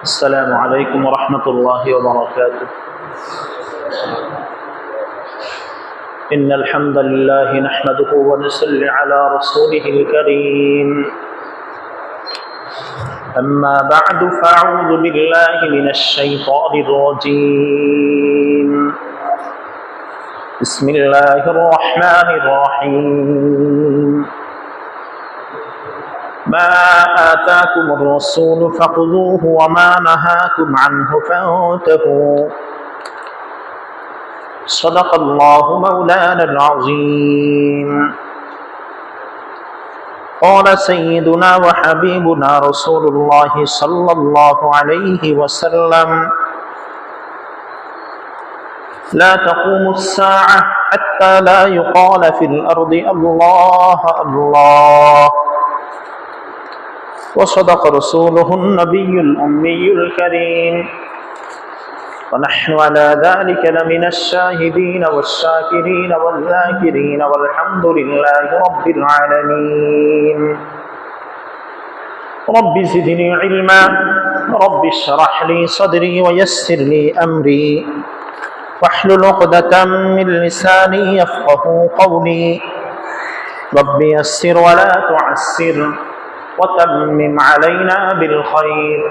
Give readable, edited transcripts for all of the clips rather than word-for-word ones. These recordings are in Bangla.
السلام عليكم ورحمة الله وبركاته. إن الحمد لله نحمده ونصلي على رسوله الكريم. أما بعد فأعوذ بالله من الشيطان الرجيم. بسم الله الرحمن الرحيم. ما آتاكم الرسول فخذوه وما نهاكم عنه فانتهوا. صدق الله مولانا العظيم. قال سيدنا وحبيبنا رسول الله صلى الله عليه وسلم: لا تقوم الساعة حتى لا يقال في الأرض الله الله. وصدق رسوله النبي الأمي الكريم. ونحن على ذلك لمن الشاهدين والشاكرين والذاكرين والحمد لله رب العالمين. رب زدني علما، رب اشرح لي صدري ويسر لي أمري، واحلل عقدة من لساني يفقه قولي. رب يسر ولا تعسر وتمم علينا بالخير.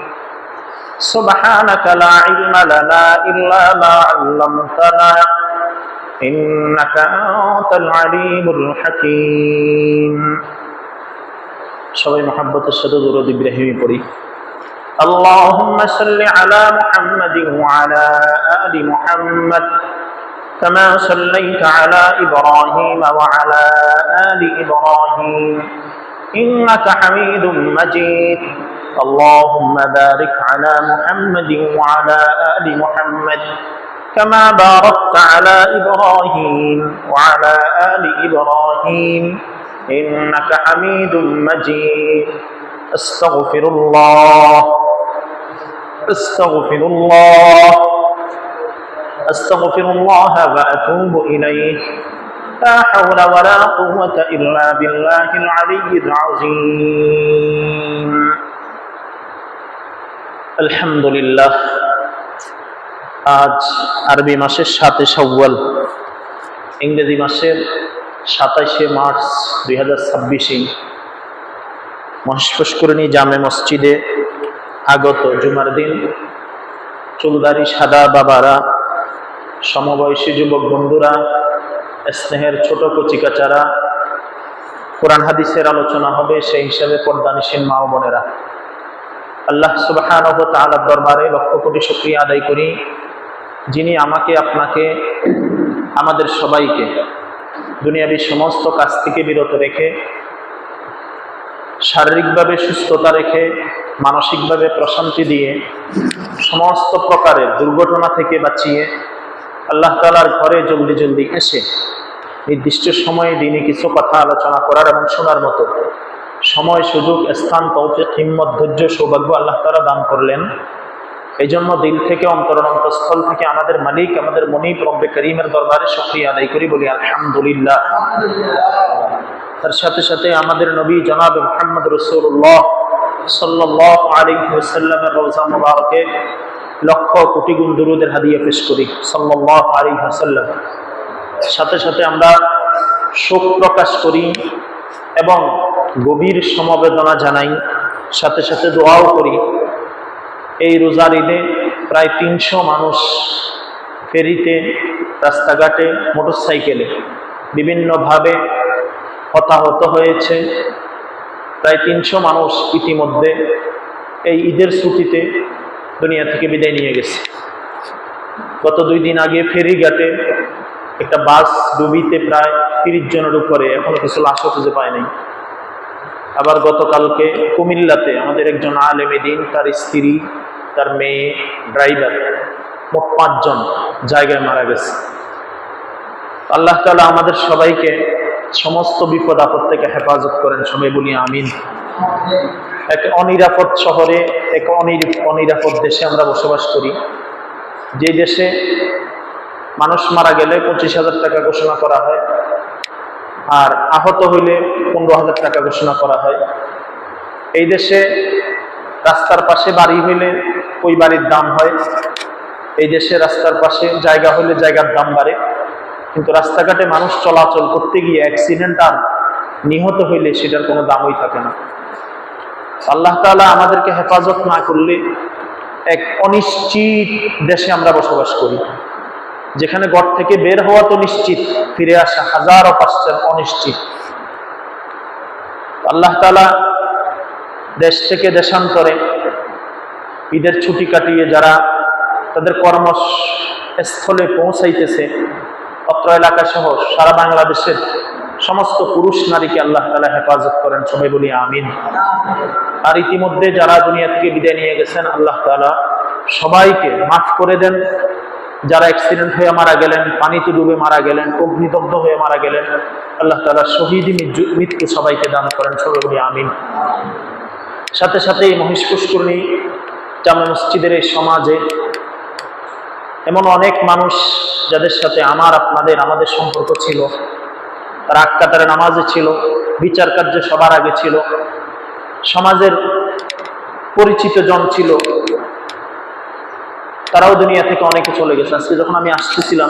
سبحانك لا علم لنا إلا ما علمتنا إنك أنت العليم الحكيم. সবাই মহব্বতের সাথে দরুদ ইব্রাহিমি পড়ি। اللهم صل على محمد وعلى آل محمد كما صليت على إبراهيم وعلى آل إبراهيم إنك حميد مجيد. اللهم بارك على محمد وعلى آل محمد كما باركت على إبراهيم وعلى آل إبراهيم إنك حميد مجيد. أستغفر الله أستغفر الله أستغفر الله وأتوب إليه. لا حول ولا قوة إلا بالله العلي العظيم. আলহামদুলিল্লাহ। আজ আরবি মাসের 7 শাওয়াল, ইংরেজি মাসের 27 মার্চ 2026 মহেশপুরনী জামে মসজিদে আগত জুমার দিন চুলদারি সাদা বাবারা, সমবয়সী যুবক বন্ধুরা, স্নেহের ছোট কচিকাচারা, কোরআন হাদিসের আলোচনা হবে, সেই হিসাবে পর্দানিসীন মা ও বোনেরা, আল্লাহ সুবহানাহু ওয়া তাআলার দরবারে লক্ষ কোটি শুকরিয়া আদায় করি, যিনি আমাকে, আপনাকে, আমাদের সবাইকে দুনিয়াবী সমস্ত কাজ থেকে বিরত রেখে, শারীরিকভাবে সুস্থতা রেখে, মানসিকভাবে প্রশান্তি দিয়ে, সমস্ত প্রকারের দুর্ঘটনা থেকে বাঁচিয়ে আল্লাহ তাআলার ঘরে জলদি জলদি এসে নির্দিষ্ট সময়ে দিনে কিছু কথা আলোচনা করার এবং শোনার মতো সময়, সুযোগ, স্থান, তৌফিক, হিম্মত, ধৈর্য, সৌভাগ্য আল্লাহ তাআলা দান করলেন। এই জন্য দিল থেকে, অন্তরস্থল থেকে আমাদের মালিক, আমাদের মুনিব রব্বে করিমের দরবারে শুকরিয়া আদায় করি, বলি আলহামদুলিল্লাহ। তার সাথে সাথে আমাদের নবী জনাব মুহাম্মদ রাসূলুল্লাহ সাল্লাল্লাহু আলাইহি ওয়াসাল্লামের রওজা মুবারকে লক্ষ কোটি গুণ দুরূদের হাদিয়া পেশ করি সাল্লাল্লাহু আলাইহি ওয়াসাল্লাম। সাথে সাথে আমরা শোক প্রকাশ করি এবং গভীর সমবেদনা জানাই, সাথে সাথে দোয়াও করি। এই রোজার ঈদে প্রায় 300 মানুষ ফেরিতে, রাস্তাঘাটে, মোটরসাইকেলে বিভিন্নভাবে হতাহত হয়েছে। প্রায় 300 মানুষ ইতিমধ্যে এই ঈদের ছুটিতে দুনিয়া থেকে বিদায় নিয়ে গেছে। গত 2 দিন আগে ফেরিঘাটে একটা বাস ডুবিতে প্রায় 30 জনের উপরে, এখনো কিছু লাশও খুঁজে পায় নাই। আবার গতকালকে কুমিল্লাতে আমাদের একজন আলেমে দ্বীন, তার স্ত্রী, তার মেয়ে, ড্রাইভার, মোট 5 জন জায়গায় মারা গেছে। আল্লাহ তাআলা আমাদের সবাইকে সমস্ত বিপদ আপদ থেকে হেফাজত করেন, সবাই বলি আমিন। এক অনিরাপদ শহরে, এক অনিরাপদ দেশে আমরা বসবাস করি, যে দেশে মানুষ মারা গেলে 25,000 টাকা ঘোষণা করা হয়, আর আহত হইলে 15,000 টাকা ঘোষণা করা হয়। এই দেশে রাস্তার পাশে বাড়ি হইলে ওই বাড়ির দাম হয়। এই দেশে রাস্তার পাশে জায়গা হলে জায়গার দাম বাড়ে, কিন্তু রাস্তাঘাটে মানুষ চলাচল করতে গিয়ে অ্যাক্সিডেন্ট আর নিহত হইলে সেটার কোনো দামই থাকে না। আল্লাহ তাআলা আমাদেরকে হেফাজত না করলে এক অনিশ্চিত দেশে আমরা বসবাস করি, যেখানে ঘর থেকে বের হওয়া তো নিশ্চিত, ফিরে আসা হাজারো পার্সেন্ট অনিশ্চিত। আল্লাহ তাআলা দেশ থেকে দেশান্তরে ঈদের ছুটি কাটিয়ে যারা তাদের কর্মস্থলে পৌঁছাইতেছে, অত্র এলাকা সহ সারা বাংলাদেশের সমস্ত পুরুষ নারীকে আল্লাহ তাআলা হেফাজত করেন, সবাই বলি আমিন। আর ইতিমধ্যে যারা দুনিয়া থেকে বিদায় নিয়ে গেছেন, আল্লাহ তাআলা সবাইকে মাফ করে দেন। যারা অ্যাক্সিডেন্ট হয়ে মারা গেলেন, পানিতে ডুবে মারা গেলেন, অগ্নিদগ্ধ হয়ে মারা গেলেন, আল্লাহ তাআলা শহীদি মৃত্যু সবাইকে দান করেন, সবাই বলি আমিন। সাথে সাথে এই মহিষ পুষ্করণী জামে মসজিদের এই সমাজে এমন অনেক মানুষ যাদের সাথে আমাদের সম্পর্ক ছিল, তারা আক্কাতারে নামাজে ছিল, বিচার কার্যে সবার আগে ছিল, সমাজের পরিচিত জন ছিল, তারাও দুনিয়া থেকে অনেকে চলে গেছে। আজকে যখন আমি আসতেছিলাম,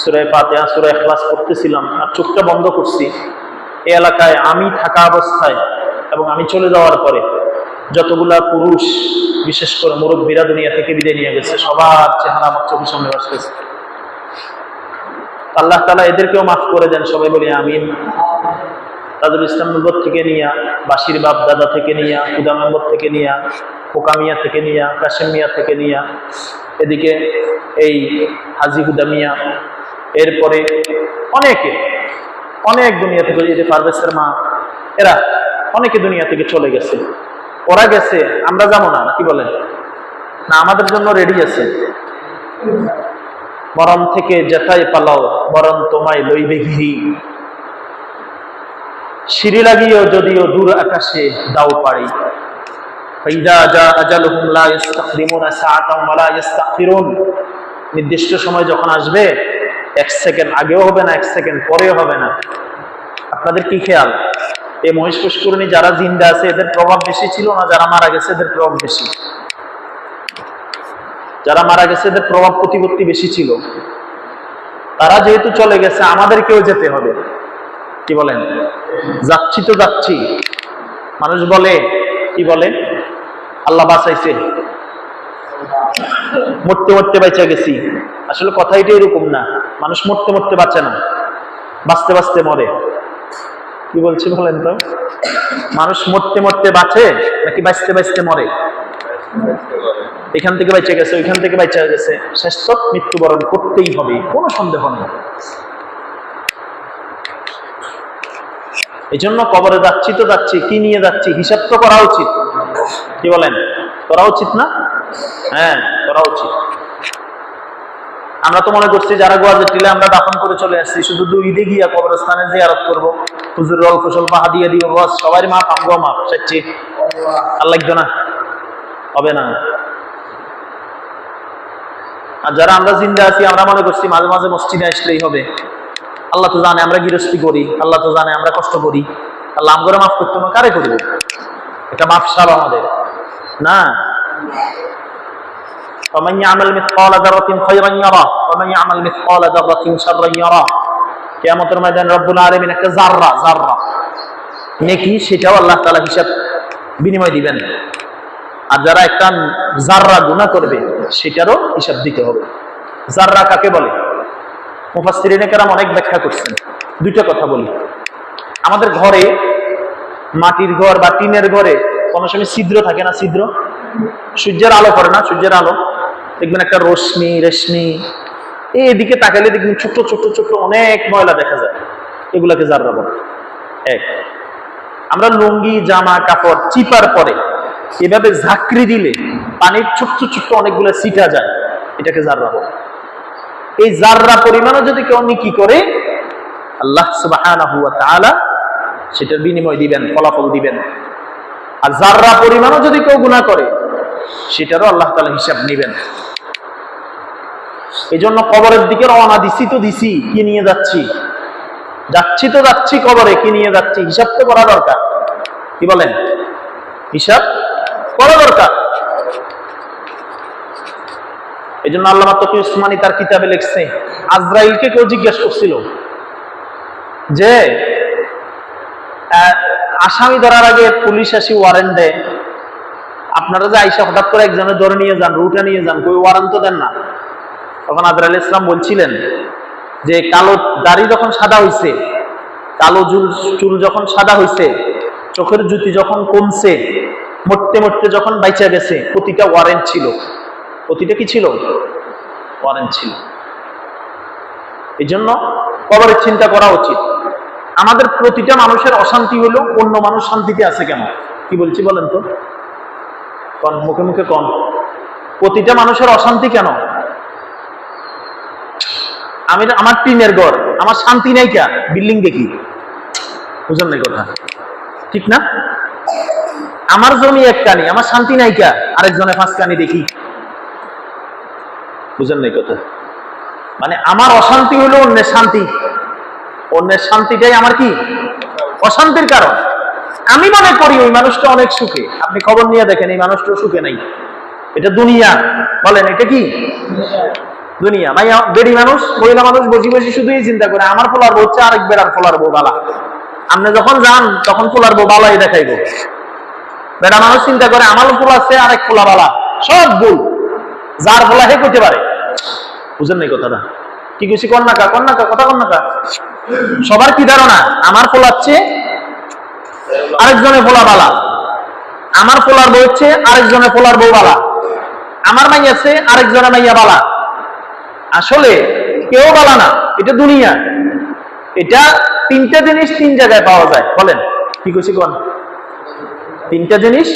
সূরা ফাতিহা সূরা ইখলাস পড়তেছিলাম আর চোখটা বন্ধ করছি, এই এলাকায় আমি থাকা অবস্থায় এবং আমি চলে যাওয়ার পরে যতগুলা পুরুষ, বিশেষ করে মুরব্বীরা দুনিয়া থেকে বিদায় নিয়ে গেছে, সবার চেহারা আমার চোখের সামনে আসতেছে। আল্লাহ তাআলা এদেরকেও মাফ করে দেন, সবাই বলি আমিন। তাজুল ইসলাম নগর থেকে নিয়া, বাসির বাপ দাদা থেকে নিয়া, হুদা মেম্বর থেকে নিয়া, খোকা মিয়া থেকে নিয়া, কাশেম মিয়া থেকে নিয়া, এদিকে এই হাজি হুদা মিয়া, এরপরে অনেক দুনিয়া থেকে, এই যে পারভেজের মা, এরা অনেকে দুনিয়া থেকে চলে গেছে। ওরা গেছে, আমরা যাবো না, কি বলেন? না, আমাদের জন্য রেডি আছে। মরণ থেকে যেথায় পালাও, মরণ তোমায় লইবে ঘিরি, সিঁড়ি লাগিয়েও যদিও দূর আকাশে দাও পারি। নির্দিষ্ট সময় যখন আসবে, 1 সেকেন্ড আগেও হবে না, 1 সেকেন্ড পরেও হবে না। আপনাদের কি খেয়াল, এই মহিষ পুষ্করণী যারা জিন্দা আছে এদের প্রভাব বেশি ছিল না যারা মারা গেছে এদের প্রভাব বেশি? যারা মারা গেছে এদের প্রভাব প্রতিপত্তি বেশি ছিল। তারা যেহেতু চলে গেছে, আমাদেরকেও যেতে হবে, কি বলেন? যাচ্ছি তো যাচ্ছি। মানুষ বলে, কি বলে, আল্লাহ বাঁচাইছে, মরতে মরতে বেঁচে গেছি। আসলে কথা এটা এরকম না, মানুষ মরতে মরতে বাঁচে না, বাঁচতে বাঁচতে মরে। কি বলছি বলেন তো? মানুষ মরতে মরতে বাঁচে নাকি বাঁচতে বাঁচতে মরে? এখান থেকে বেঁচে গেছে, ওইখান থেকে বেঁচে গেছে, শেষ তো মৃত্যুবরণ করতেই হবে, কোনো সন্দেহ নেই। এই জন্য কবরে যাচ্ছি তো যাচ্ছি, কি নিয়ে যাচ্ছি হিসাব তো করা উচিত, কি বলেন? করা উচিত না? হ্যাঁ, করা উচিত। আমরা তো মনে করছি যারা গোয়াজে টিলে আমরা দাফন করে চলে আসছি, শুধু 2 ঈদে গিয়া কবরস্থানে জিয়ারত করব, হুজুরের অল্প স্বল্প হাদিয়া দিব, বস সবাই মাপ, আমগো মাপ, চাচ্ছি আর লাগবে না, হবে না। আর যারা আমরা জিন্দা আছি, আমরা মনে করছি মাঝে মাঝে মসজিদে আসলেই হবে। আল্লাহ তো জানে আমরা গৃহস্থী করি, আল্লাহ তো জানে আমরা কষ্ট করি, আল্লাহ আমগরে মাফ করতে না, কারে করবো? এটা মাফ সাব আমাদের না। ومن يعمل مثقال ذرة خيرا يره ومن يعمل مثقال ذرة شرا يره। কিয়ামতের ময়দানে রব্বুল আলামিন একটা যাররা নেকি, সেটাও আল্লাহ তাআলা হিসাব বিনিময় দিবেন। আর যারা একটা যাররা গুনাহ করবে, সেটারও হিসাব দিতে হবে। যাররা কাকে বলে? মুফাসসিরিনে কেরাম অনেক ব্যাখ্যা করছেন। 2টা কথা বলি। আমাদের ঘরে, মাটির ঘর বা টিনের ঘরে কোনো সময় ছিদ্র থাকে না? ছিদ্র, সূর্যের আলো পড়ে না? সূর্যের আলো দেখবেন একটা রেশমি, এদিকে তাকালে দেখবেন ছোট ছোট ছোট অনেক ময়লা দেখা যায়, এগুলাকে যাররা বলে। এক, আমরা লুঙ্গি জামা কাপড় চিপার পরে এভাবে ঝাঁকড়ি দিলে পানির ছোট্ট ছোট্ট অনেকগুলো ছিটা যায়, এটাকে যাররা বলে। এই যাররা পরিমাণও যদি কেউ নেকি করে, আল্লাহ সুবহানাহু ওয়া তাআলা সেটার বিনিময় দিবেন, ফলাফল দিবেন। আর যাররা পরিমাণও যদি কেউ গুনাহ করে, সেটারও আল্লাহ তাআলা হিসাব নেবেন। এই জন্য কবরের দিকে রওনা দিছি তো দিছি, কি নিয়ে যাচ্ছি? যাচ্ছি তো যাচ্ছি কবরে, কি নিয়ে যাচ্ছি? হিসাব তো করা দরকার, কি বলেন? হিসাব করা দরকার। এই জন্য আল্লামা তকি উসমানী তার কিতাবে লিখছে, আজরাইলকে কেউ জিজ্ঞেস করছিল যে আসামি ধরার আগে পুলিশ আসি ওয়ারেন্ট দেয়, আপনারা যে আইসা হঠাৎ করে একজনে ধরে নিয়ে যান, রুটে নিয়ে যান, কই ওয়ারেন্ট তো দেন না। তখন আজরাইল ইসলাম বলছিলেন যে কালো দাড়ি যখন সাদা হইছে, কালো চুল যখন সাদা হইছে, চোখের জ্যোতি যখন কমছে, মরতে মরতে যখন বাইচা গেছে, প্রতিটা ওয়ারেন্ট ছিল। প্রতিটা কি ছিল? ওয়ারেন্ট ছিল। এই জন্য কবরের চিন্তা করা উচিত। আমাদের প্রতিটা মানুষের অশান্তি হলো অন্য মানুষ শান্তিতে আছে কেন? কি বলছি বলেন তো, কন, মুখে মুখে কন। প্রতিটা মানুষের অশান্তি কেন? আমার টিনের ঘর, আমার শান্তি নাই কে? বিল্ডিং দেখি, বুঝেন নাই কথা, ঠিক না? আমার জমি এক কানি, আমার শান্তি নাই কে? আরেকজনে 5 কানি দেখি, বুঝেন নাই কথা। মানে আমার অশান্তি হলো অন্যের শান্তি, অন্যের শান্তিটাই আমার কি? অশান্তির কারণ। আমি মনে করি ওই মানুষটা অনেক সুখে, আপনি খবর নিয়ে দেখেন এই মানুষটা সুখে নাই। এটা দুনিয়া, বলেন এটা কি দুনিয়া? ভাই বেড়ি মানুষ, মহিলা মানুষ বসে বসে শুধুই চিন্তা করে আমার পোলার বউ হচ্ছে আরেক বেড়ার পোলার বউ বালা। আপনি যখন যান তখন পোলার বউ বালাই দেখাইব। বেড়া মানুষ চিন্তা করে আমার পোলা আছে আরেক পোলা বালা, সব ভুল, যার পোলা হে করতে পারে। বুঝেন নাই কথাটা? কি কইছি? কন্যাকা কন্যাকা কথা কন্যাকা। সবার কি ধারণা? আমার পোলাচ্ছে আরেকজনের পোলা বালা, আমার পোলার বউ হচ্ছে আরেকজনের পোলার বউ বালা, আমার মাইয়া আছে আরেকজনের মাইয়া বালা। আসলে কেউ বালা না, এটা দুনিয়া। এটা 3টা জিনিস 3 জায়গায় পাওয়া যায়। বলেন কি কইছি কোন? 3টা জিনিস,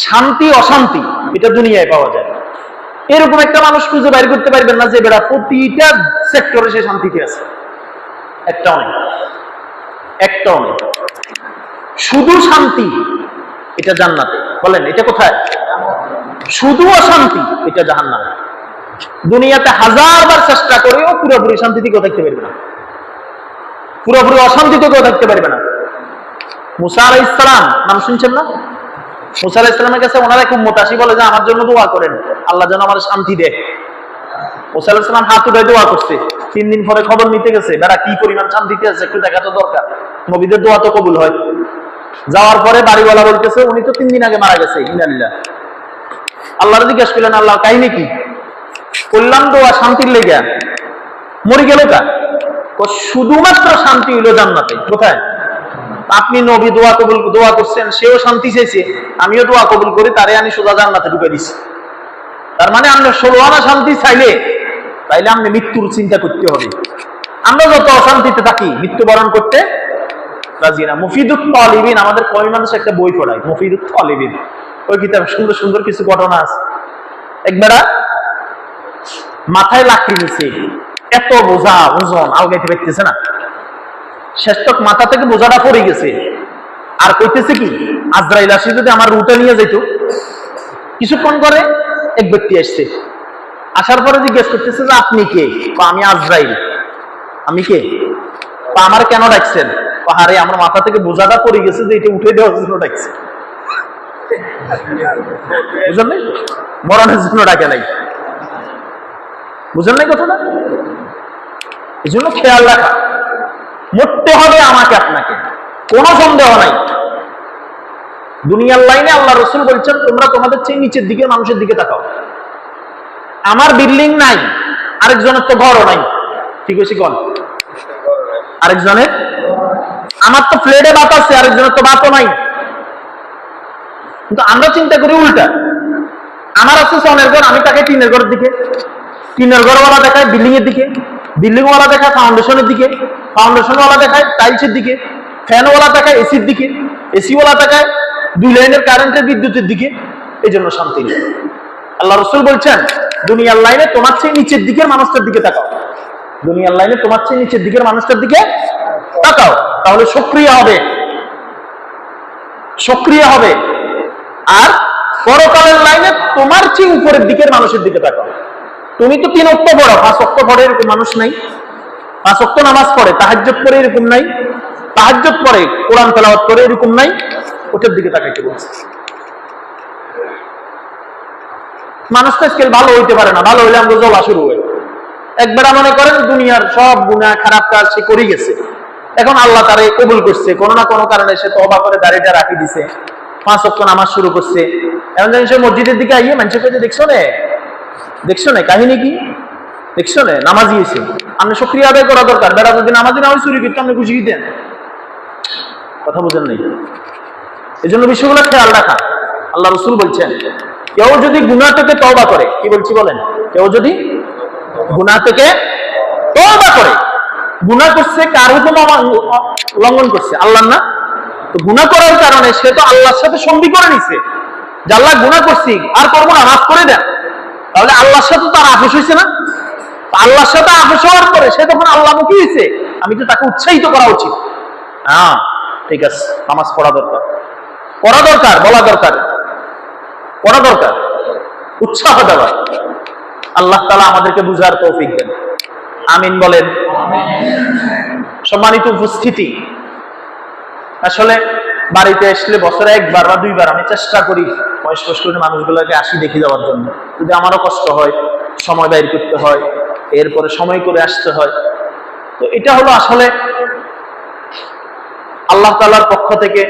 শান্তি অশান্তি, এটা দুনিয়ায় পাওয়া যায়। এরকম একটা মানুষ খুঁজে বাইর করতে পারবেন না যে বেড়া প্রতিটা সেক্টরে সে শান্তিতে আছে। একটাও নেই, একটাও নেই। শুধু শান্তি, এটা জান্নাতে। বলেন এটা কোথায়? শুধু অশান্তি, এটা জাহান্নামে। দুনিয়াতে 1000 বার চেষ্টা করেও পুরোপুরি শান্তিতে কেউ থাকতে পারবে না, পুরোপুরি অশান্তিতে কেউ থাকতে পারবে না। মুসা আলাইহিস সালাম নাম শুনছেন না? মুসা আলাইহিস সালামের কাছে ওনারা এক উম্মত আসি বলে যে আমার জন্য দোয়া করেন, আল্লাহ যেন আমার শান্তি দেয়। মুসা আলাইহিস সালাম হাত উঠায় দোয়া করছে। 3 দিন পরে খবর নিতে গেছে, বেড়া কি পরিমাণ শান্তিতে আছে একটু দেখা তো দরকার, নবীদের দোয়া তো কবুল হয়। যাওয়ার পরে বাড়িওয়ালা বলতেছে উনি তো 3 দিন আগে মারা গেছে। ইন্নালিল্লাহ। আল্লাহর জিজ্ঞেস করলেন, আল্লাহ কাহিনী কি? করলাম দোয়া শান্তির লেগে, মরে গেল কা? শুধুমাত্র শান্তি হইল জান্নাতে। কোথায়? আপনি নবী দোয়া করছেন, সেও শান্তি চাইছে, আমিও দোয়া কবুল করি, তারে আমি সোজা জান্নাতে ঢুকে দিছি। তার মানে আমরা 16 আনা শান্তি চাইলে তাইলে আপনি মৃত্যুর চিন্তা করতে হবে। আমরা যত অশান্তিতে থাকি মৃত্যুবরণ করতে রাজি না। মুফিদুত তালিবিন, আমাদের কওমি মানুষ একটা বই পড়ায়, মুফিদুত তালিবিন। ওই কিতাবে সুন্দর সুন্দর কিছু ঘটনা আছে। একবেলা মাথায় লাকড়ি নিছে, এত বোঝা ওজন আলগাইতে পারতেছে না, শেষ তক মাথা থেকে বোঝাটা পড়ে গেছে। আর কইতেছে কি, আজরাইল আসি যদি আমার রুটে নিয়ে যেত। কিছুক্ষণ পরে এক ব্যক্তি আসছে, আসার পরে জিজ্ঞেস করতেছে যে আপনি কে? আমি আজরাইল। আমি কে? আমার কেন ডাকছেন? আরে আমার মাথা থেকে বোঝাটা পড়ে গেছে যে এটা উঠে দেওয়ার জন্য ডাকছে। বুঝলেন নাই? মরণের জন্য ডাকে নাই। বুঝলেন নাই কথাটা? এই জন্য খেয়াল রাখা, মরতে হবে আমাকে আপনাকে, কোনো সন্দেহ নাই। দুনিয়ার লাইনে আল্লাহ রসুল বলছেন তোমরা তোমাদের চেয়ে নিচের দিকে মানুষের দিকে তাকাও। আমার বিল্ডিং নাই, আরেকজনের তো ঘরও নাই। ঠিক আছে কোন? আরেকজনের, আমার তো ফ্লেটে বাত আছে, আরেকজনের তো বাতও নাই। কিন্তু আমরা চিন্তা করি উল্টা, আমার আছে সনের ঘর, আমি তাকে টিনের ঘরের দিকে, টিনের ঘরওয়ালা দেখায় বিল্ডিং এর দিকে, বিল্ডিং ওয়ালা দেখায় ফাউন্ডেশনের দিকে, ফাউন্ডেশন ওয়ালা দেখায় টাইলসের দিকে, ফ্যান ওয়ালা দেখায় এসির দিকে, এসি ওয়ালা দেখায় 2 লাইনের কারেন্টের বিদ্যুতের দিকে। এই জন্য শান্তি নেই। আল্লাহ রসুল বলছেন দুনিয়ার লাইনে তোমার চেয়ে নিচের দিকের মানুষটার দিকে তাকাও, দুনিয়ার লাইনে তোমার চেয়ে নিচের দিকের মানুষটার দিকে তাকাও, তাহলে সক্রিয় হবে, সক্রিয় হবে। আর পরকালের লাইনে তোমার চেয়ে উপরের দিকের মানুষের দিকে তাকাও। তুমি তো 3 ওয়াক্ত পড়ো, 5 ওয়াক্ত পড়ে এরকম মানুষ নাই, 5 ওয়াক্ত নামাজ পড়ে, তাহাজ্জুদ পড়ে এরকম নাই, তাহাজ্জুদ পড়ে কোরআন তেলাওয়াত করে এরকম নাই, ওটার দিকে তাকাইতে বলছে। মানুষ তো স্কেল ভালো হইতে পারে না, ভালো হইলে আমাকে জ্বলা শুরু হয়। একবার মনে করেন দুনিয়ার সব গুনাহ খারাপ কাজ সে করে গেছে, এখন আল্লাহ তারে কবুল করছে, কোনো না কোনো কারণে সে তওবা করে দাড়িটা রাখি দিছে, 5 ওয়াক্ত নামাজ শুরু করছে। এখন যখন সে মসজিদের দিকে আইয়ে মানুষের কাছে দেখছো না কাহিনী কি, দেখছো না নামাজি হয়েছে, আপনি শুকরিয়া আদায় করা দরকার। বেড়া যদি নামাজি না হয় চুরি করতে আপনি খুশি দেন, কথা বুঝেন নাই? এই জন্য বিষয়গুলো খেয়াল রাখা। আল্লাহ রসুল বলছেন কেউ যদি গুনাহ থেকে তওবা করে, কি বলছি বলেন, কেউ যদি গুনাহ থেকে তওবা করে, গুনাহ করছে কার হুকুম লঙ্ঘন করছে, আল্লাহ না, তো গুনাহ করার কারণে সে তো আল্লাহর সাথে সন্ধি করে নিছে যে আল্লাহ গুনাহ করছি আর করবো না, মাফ করে দেন। তাহলে আল্লাহর সাথে তার আপোষ হয়েছে না? আল্লাহর সাথে আপোষ হওয়ার পরে সে তখন আল্লাহমুখী হয়েছে, আমি তো তাকে উৎসাহিত করা উচিত। হ্যাঁ ঠিক আছে, নামাজ পড়া দরকার, বলা দরকার, পড়া দরকার, উৎসাহ দেওয়া। আল্লাহ তাআলা আমাদেরকে বুঝার তৌফিক দেন, আমিন বলেন। সম্মানিত উপস্থিতি, আসলে বাড়িতে আসলে বছরে 1 বার বা 2 বার আমি চেষ্টা করি বয়স্ক মানুষগুলোকে আসি দেখে যাওয়ার জন্য। যদি আমারও কষ্ট হয়, সময় ব্যয় করতে হয়, এরপরে সময় করে আসতে হয়, তো এটা হলো আসলে আল্লাহ তাআলার পক্ষ থেকে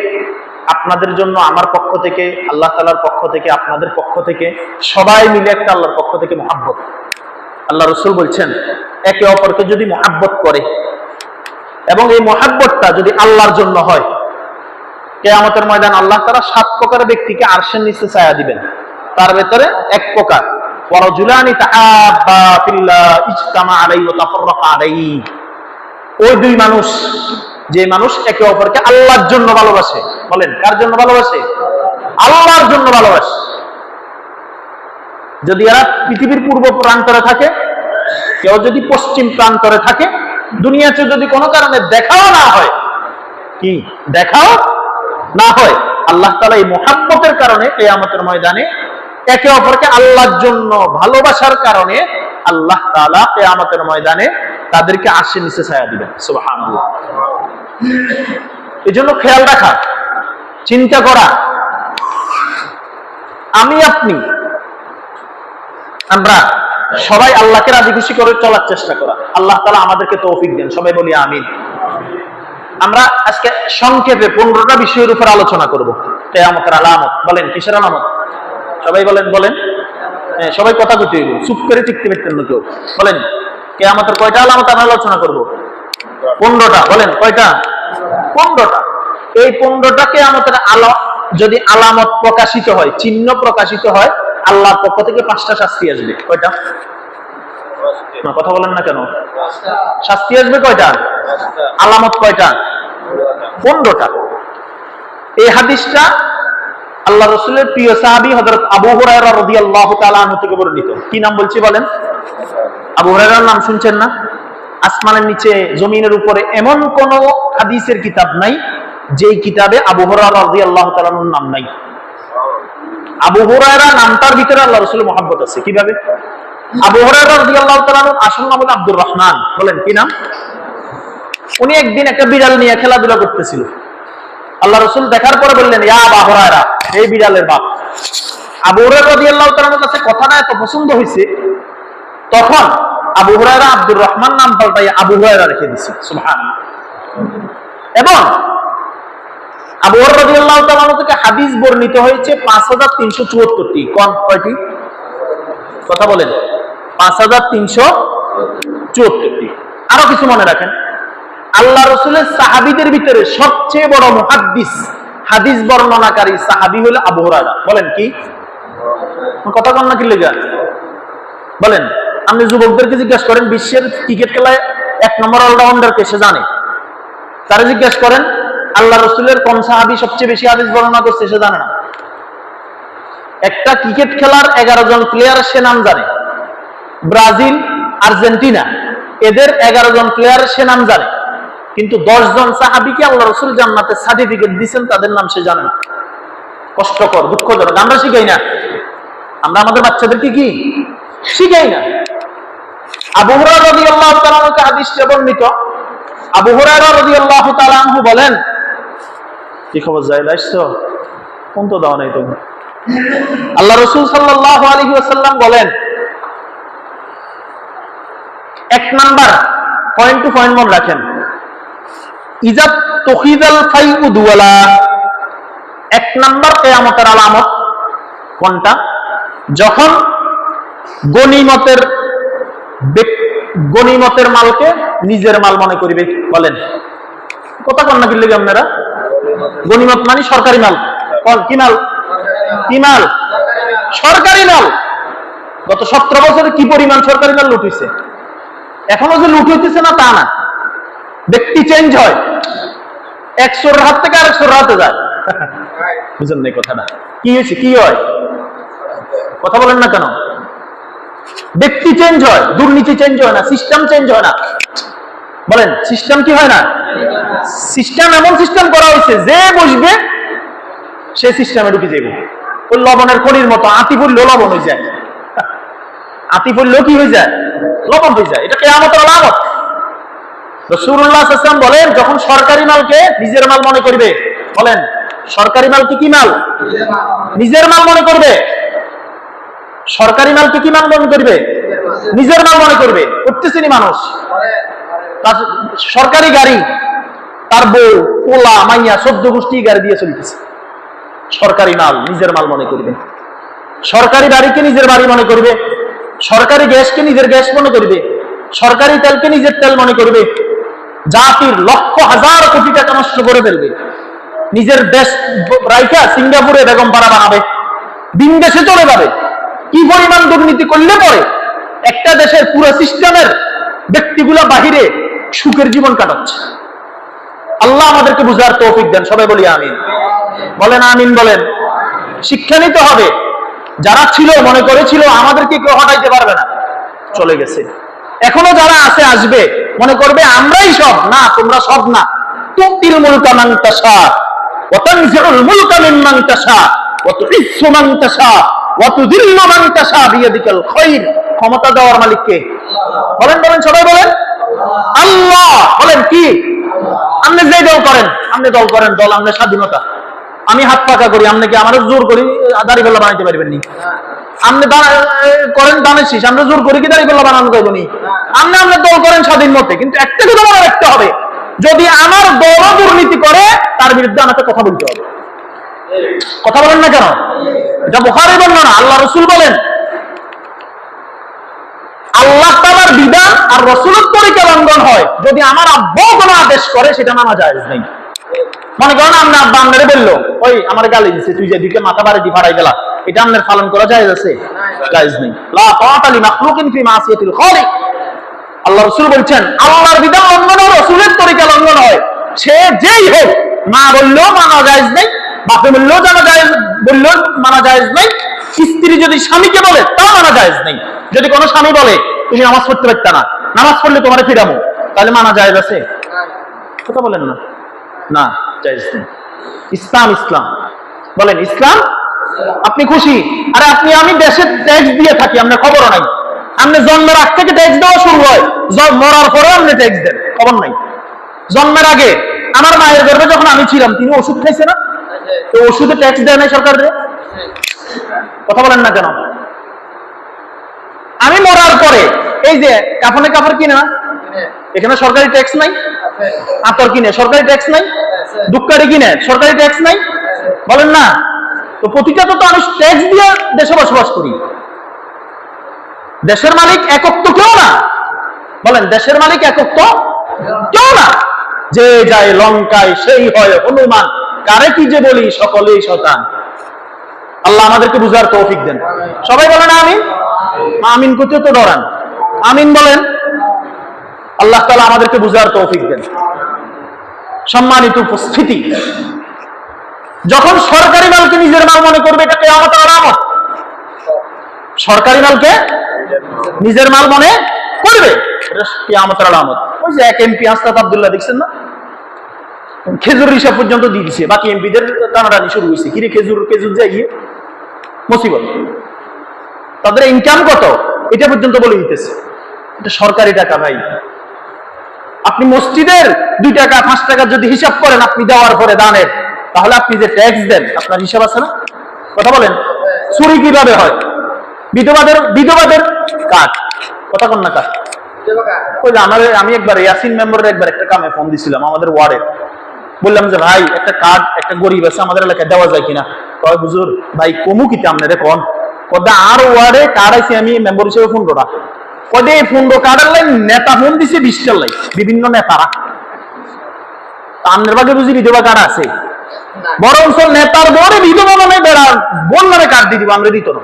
আপনাদের জন্য, আমার পক্ষ থেকে, আল্লাহ তাআলার পক্ষ থেকে, আপনাদের পক্ষ থেকে, সবাই মিলে একটা আল্লাহর পক্ষ থেকে মহাব্বত। আল্লাহ রসুল বলছেন একে অপরকে যদি মহাব্বত করে এবং এই মহাব্বতটা যদি আল্লাহর জন্য হয়, কিয়ামতের ময়দান আল্লাহ তাআলা 7 প্রকারের ব্যক্তিকে আরশের নিচে ছায়া দিবেন। তার ভেতরে 1 প্রকার, ওয়ারাজুলানি তাহাব্বা ফিল্লাহ ইজতামা আলাইহি ওয়া তাফাররাকা আলাইহি, ওই 2 মানুষ, যে মানুষ একে অপরকে আল্লাহর জন্য ভালোবাসে। বলেন কার জন্য ভালোবাসে? আল্লাহর জন্য ভালোবাসে। যদি এরা পৃথিবীর পূর্ব প্রান্তরে থাকে, কেউ যদি পশ্চিম প্রান্তরে থাকে, দুনিয়াতে যদি কোনো কারণে দেখাও না হয়, কি দেখাও না হয়, আল্লাহ তাআলা এই মুহাব্বতের কারণে কিয়ামতের ময়দানে একে অপরকে আল্লাহর জন্য ভালোবাসার কারণে আল্লাহ তাআলা কিয়ামতের ময়দানে তাদেরকে আরশের নিচে ছায়া দিবেন। সুবহানাল্লাহ। এজন্য খেয়াল রাখা, চিন্তা করা, আমি আপনি আমরা সবাই আল্লাহকে রাজি খুশি করে চলার চেষ্টা করা। আল্লাহ তাআলা আমাদেরকে তৌফিক দেন, সবাই বলি আমিন। আমরা আজকে সংক্ষেপে 15টা বিষয়ের উপর আলোচনা করব। কিয়ামতের আলামত। বলেন কিসের আলামত? সবাই বলেন সবাই কথা কইতে হইব, চুপ করে টিকতে পারতেন না কেউ। বলেন কিয়ামতের কয়টা আলামত আমরা আলোচনা করব? 15টা। বলেন কয়টা? 15টা। এই 15টা কিয়ামতের যদি আলামত প্রকাশিত হয়, চিহ্ন প্রকাশিত হয়, আল্লাহর পক্ষ থেকে 5টা শাস্তি আসবে। কয়টা? কথা বলেন না কেন? শাস্তি আসবে কয়টা? আলামত কয়টা? 15টা। এই হাদিসটা আল্লাহ রাসূলের প্রিয় সাহাবী হযরত আবু হুরায়রা রাদিয়াল্লাহু তাআলা আনহু থেকে বর্ণিত। কি নাম বলছি বলেন? আবু হুরায়রার নাম শুনছেন না? আসমানের নিচে জমিনের উপরে এমন কোন হাদিসের কিতাব নাই যেই কিতাবে আবু হুরায়রা রাদিয়াল্লাহু তাআলার নাম নাই। আবু হুরায়রা নামটার ভিতরে আল্লাহ রাসূলের মহব্বত আছে। কিভাবে? আবু হুরায়রা রাদিয়াল্লাহু তাআলার আসল নাম হলো আব্দুর রহমান। বলেন কি নাম? উনি একদিন একটা বিড়াল নিয়ে খেলাধুলা করতেছিল। আল্লাহ রাসূল দেখার পরে বললেন, ইয়া আবু হুরায়রা, এই বিড়ালের বাপ। আবু হুরায়রা রাদিয়াল্লাহু তাআলার কাছে কথাটা এত পছন্দ হয়েছে, তখন আবু হুরায়রা আব্দুর রহমান নাম পাল্টাই আবু হুরায়রা রেখে দিয়েছে। সুবহানাল্লাহ। এবং আবু হুরায়রা রাদিয়াল্লাহু তাআলা থেকে হাদিস বর্ণিত হয়েছে 5374টি। কোন কয়টি? কথা বলেন। 5374টি। আরো কিছু মনে রাখেন, আল্লাহ রাসূলের সাহাবীদের ভিতরে সবচেয়ে বড় মুহাদ্দিস, হাদিস বর্ণনাকারী সাহাবী হলো আবু হুরায়রা। বলেন কি? কথা বল না কি লেগা? বলেন। আপনি যুবকদেরকে জিজ্ঞাসা করেন বিশ্বের ক্রিকেট খেলায় 1 নম্বর অলরাউন্ডার কে, সে জানে। তারা জিজ্ঞাসা করেন আল্লাহ রাসূলের কোন সাহাবী সবচেয়ে বেশি হাদিস বর্ণনা করছে, সে জানে না। একটা ক্রিকেট খেলার 11 জন প্লেয়ার সে নাম জানে। ব্রাজিল, আর্জেন্টিনা, এদের 11 জন প্লেয়ার সে নাম জানে, কিন্তু 10 জন সাহাবীকে আল্লাহ রাসূল জান্নাতের সার্টিফিকেট দিয়েছেন, তাদের নাম সে জানে না। কষ্টকর, দুঃখজনক। আমরা শিখাই না, আমরা আমাদের বাচ্চাদেরকে কি শিখাই না। আবু হুরায়রা রাদিয়াল্লাহু তাআলা থেকে হাদিসটা বর্ণিত। আবু হুরায়রা রাদিয়াল্লাহু তাআলা আনহু বলেন, কি খবর, যাই লাইছো? কোন তো দাও নাই তুমি? আল্লাহ রাসূল সাল্লাল্লাহু আলাইহি ওয়াসাল্লাম বলেন, এক নাম্বার পয়েন্ট টু পয়েন্ট মনে রাখেন, ইজা তুখিদাল ফাইউ দুওয়ালা, এক নাম্বার কিয়ামতের আলামত কোনটা? যখন গনিমতের মালকে নিজের মাল মনে করিবে। বলেন কথা কন না কিনলে আপনারা? গনিমত মানে সরকারি মাল। কি মাল? কি মাল? সরকারি মাল। গত 17 বছরে কি পরিমাণ সরকারি মাল লুট হইছে। এখনো যে লুট হইতেছে না তা না, ব্যক্তি চেঞ্জ হয়, একশোর হাত থেকে আরেকশোর হাতে যায়। বুঝলেন না কথাটা? কি হয়েছে? কি হয়? কথা বলেন না কেন? ব্যক্তি চেঞ্জ হয়, দুর্নীতি চেঞ্জ হয় না, সিস্টেম চেঞ্জ হয় না। বলেন সিস্টেম কি হয় না? সিস্টেম এমন সিস্টেম করা হয়েছে, যে বসবে সে সিস্টেমে ঢুকে যাবে। ওই লবণের খনির মতো, আতি পড়লেও লবণ হয়ে যায়, আতি পড়লেও কি হয়ে যায়? লবণ হয়ে যায়। এটা কিয়ামতের আলামত। রাসূলুল্লাহ সাল্লাল্লাহু আলাইহি ওয়াসাল্লাম বলেন, যখন সরকারি মালকে নিজের মাল মনে করবে। বলেন সরকারি মালকে কি মাল? নিজের মাল মনে করবে। সরকারি মালকে কি মাল মনে করবে? নিজের মাল মনে করবে। করতেছেনি মানুষ। সরকারি গাড়ি, তার বউ, পোলা, মাইয়া, 14 গোষ্ঠী গাড়ি দিয়ে চলতেছে। সরকারি মাল নিজের মাল মনে করবে। সরকারি বাড়িকে নিজের বাড়ি মনে করবে। সরকারি গ্যাসকে নিজের গ্যাস মনে করবে। সরকারি তেলকে নিজের তেল মনে করবে। জাতির লক্ষ হাজার কোটি টাকা নষ্ট করে ফেলবে। নিজের দেশ রাইখা সিঙ্গাপুরে বেগম পাড়া বানাবে, দিন দেশে চলে যাবে। কি পরিমাণ দুর্নীতি করলে পরে একটা দেশের পুরো সিস্টেমের ব্যক্তিগুলা বাহিরে সুখের জীবন কাটাচ্ছে। আল্লাহ আমাদেরকে বুঝার তৌফিক দেন। সবাই বলি আমিন। বলেন আমিন। বলেন শিক্ষা নিতে হবে। যারা ছিল মনে করেছিল আমাদেরকে কেউ হটাইতে পারবে না, চলে গেছে। এখনো যারা আছে আসবে, মনে করবে আমরাই সব। না, তোমরা সব না। তুতিল মুলকা মান তাশা ওয়া তানজিউল মুলকা মিম্মান তাশা ওয়া তুইজ্জু মান তাশা ওয়া তুযিল্লু মান তাশা বিয়াদিকাল খায়র। ক্ষমতা দেওয়ার মালিক কে? বলেন বলেন সবাই বলেন আল্লাহ। বলেন কি? আপনি যে দল করেন, আপনি দল করেন, দল আপনার স্বাধীনতা। আমি হাত পাকা করি, আপনি কি আমার জোর করি দাড়িপাল্লা বানাইতে পারবেন নি? আপনি করেন দানের শীষ, আমরা জোর করি কি দাড়িপাল্লা বানানো যাবো নি? আপনি আপনার দল করেন স্বাধীন মতে, কিন্তু একটা কথা মনে রাখতে হবে, যদি আমার দল দুর্নীতি করে তার বিরুদ্ধে আমাকে কথা বলতে হবে। কথা বলেন না কেন? এটা বুখারী বর্ণনা। আল্লাহ রাসূল বলেন, আল্লাহ তাআলার বিধান আর রাসূলের তরিকা লঙ্ঘন হয়, যদি আমার আব্বা কোনো আদেশ করে সেটা মানা জায়েজ নেই। মনে করেন আপনি আব্বা আপনারে বললো, ওই আমার গালি দিচ্ছে, তুই যে দিকে মাথা বাড়ি দিয়ে ফাড়াই গেলা, এটা আপনার পালন করা জায়েজ আছে? জায়েজ নেই। লা তাআতা লি মাখলুকিন ফি মাসিয়াতিল খালিক। আল্লাহ রাসূল বলছেন, আল্লাহর বিধান লঙ্ঘন ও রাসূলের তরিকা লঙ্ঘন হয়, সে যেই হোক, মা বললেও মানা জায়েজ নেই, বাপে বললেও জানা জায়েজ, বললেও মানা জায়েজ নেই। স্ত্রী যদি স্বামীকে বলে তাও মানা জায়েজ নেই। যদি কোনো স্বামী বলে তুমি নামাজ পড়তে পারতা না, নামাজ পড়লে তোমারে ফিরামো, তাহলে মানা জায়েজ আছে? কথা বলেন না। না, জায়েজ নেই। ইসলাম ইসলাম। বলেন ইসলাম। আপনি খুশি? আরে আপনি আমি দেশের ট্যাক্স দিয়ে থাকি, আপনার খবরও নাই। আপনি জন্মের আগ থেকে ট্যাক্স দেওয়া শুরু হয়, মরার পরেও আপনি ট্যাক্স দেন, খবর নাই। জন্মের আগে আমার মায়ের গর্ভে যখন আমি ছিলাম, তিনি ওষুধ খাইছে না? তো ওষুধে ট্যাক্স দেয় নাই সরকার? কথা বলেন না কেন? আমি মরার পরে এই যে কাফনে কাপড় কিনে না, এখানে সরকারি ট্যাক্স নাই? আতর কিনে সরকারি ট্যাক্স নাই? দুক্কারি কিনে সরকারি ট্যাক্স নাই? বলেন না? তো প্রতিটা তো আমি ট্যাক্স দিয়ে দেশে বসবাস করি। দেশের মালিক একক তো কেউ না। বলেন দেশের মালিক একক তো কেউ না। যে যায় লঙ্কায় সেই হয় হনুমান, কারে কি যে বলি সকলেই শতান। আল্লাহ আমাদেরকে বুঝার তৌফিক দেন। সবাই বলেন আমিন। আমিন করতে তো ডরান। আমিন বলেন। আল্লাহ তাআলা আমাদেরকে বুঝার তৌফিক দেন। সম্মানিত উপস্থিতি, যখন সরকারি মালকে নিজের মাল মনে করবে, এটা কিয়ামতের আলামত। সরকারি মালকে নিজের মাল মনে করবে, এটা কিয়ামতের আলামত। ওই যে এক এমপি আস্তাদ আব্দুল্লাহ দেখছেন না, খেজুর হিসাব পর্যন্ত দিয়ে দিচ্ছে, বাকি এমপিদের টানাটানি শুরু হয়েছে। কিরে খেজুর খেজুর যাই গিয়ে মুসিবত, তাদের ইনকাম কত এটা পর্যন্ত বলে দিতেছে। এটা সরকারি টাকা ভাই। আপনি মসজিদের 2 টাকা 5 টাকা যদি হিসাব করেন আপনি দেওয়ার পরে দানের, তাহলে আপনি যে ট্যাক্স দেন আপনার হিসাব আছে না? কথা বলেন। চুরি কিভাবে হয়, বিধবাদের কাজ, কথা কন না কাজ। ওই যে আমি একবার ইয়াসিন মেম্বারের একবার একটা কামে ফোন দিছিলাম আমাদের ওয়ার্ডে, বললাম যে ভাই একটা কার্ড একটা গরিব আছে আমাদের এলাকায় দেওয়া যায় কিনা। কয় হুজুর ভাই কমু কিতা আপনারে কোন কদা আর ওয়ার্ডে কার্ড আইছি আমি মেম্বার হিসেবে 15টা, কদে 15 কার্ডের লাইন নেতা ফোন দিছে 20টার লাইন, বিভিন্ন নেতারা। আপনার ভাগে বুঝি বিধবা কার্ড আছে, বরং নেতার বড় বিধবা মানে বেড়া বোন মানে কার্ড দিয়ে দিব, আমরা দিত না।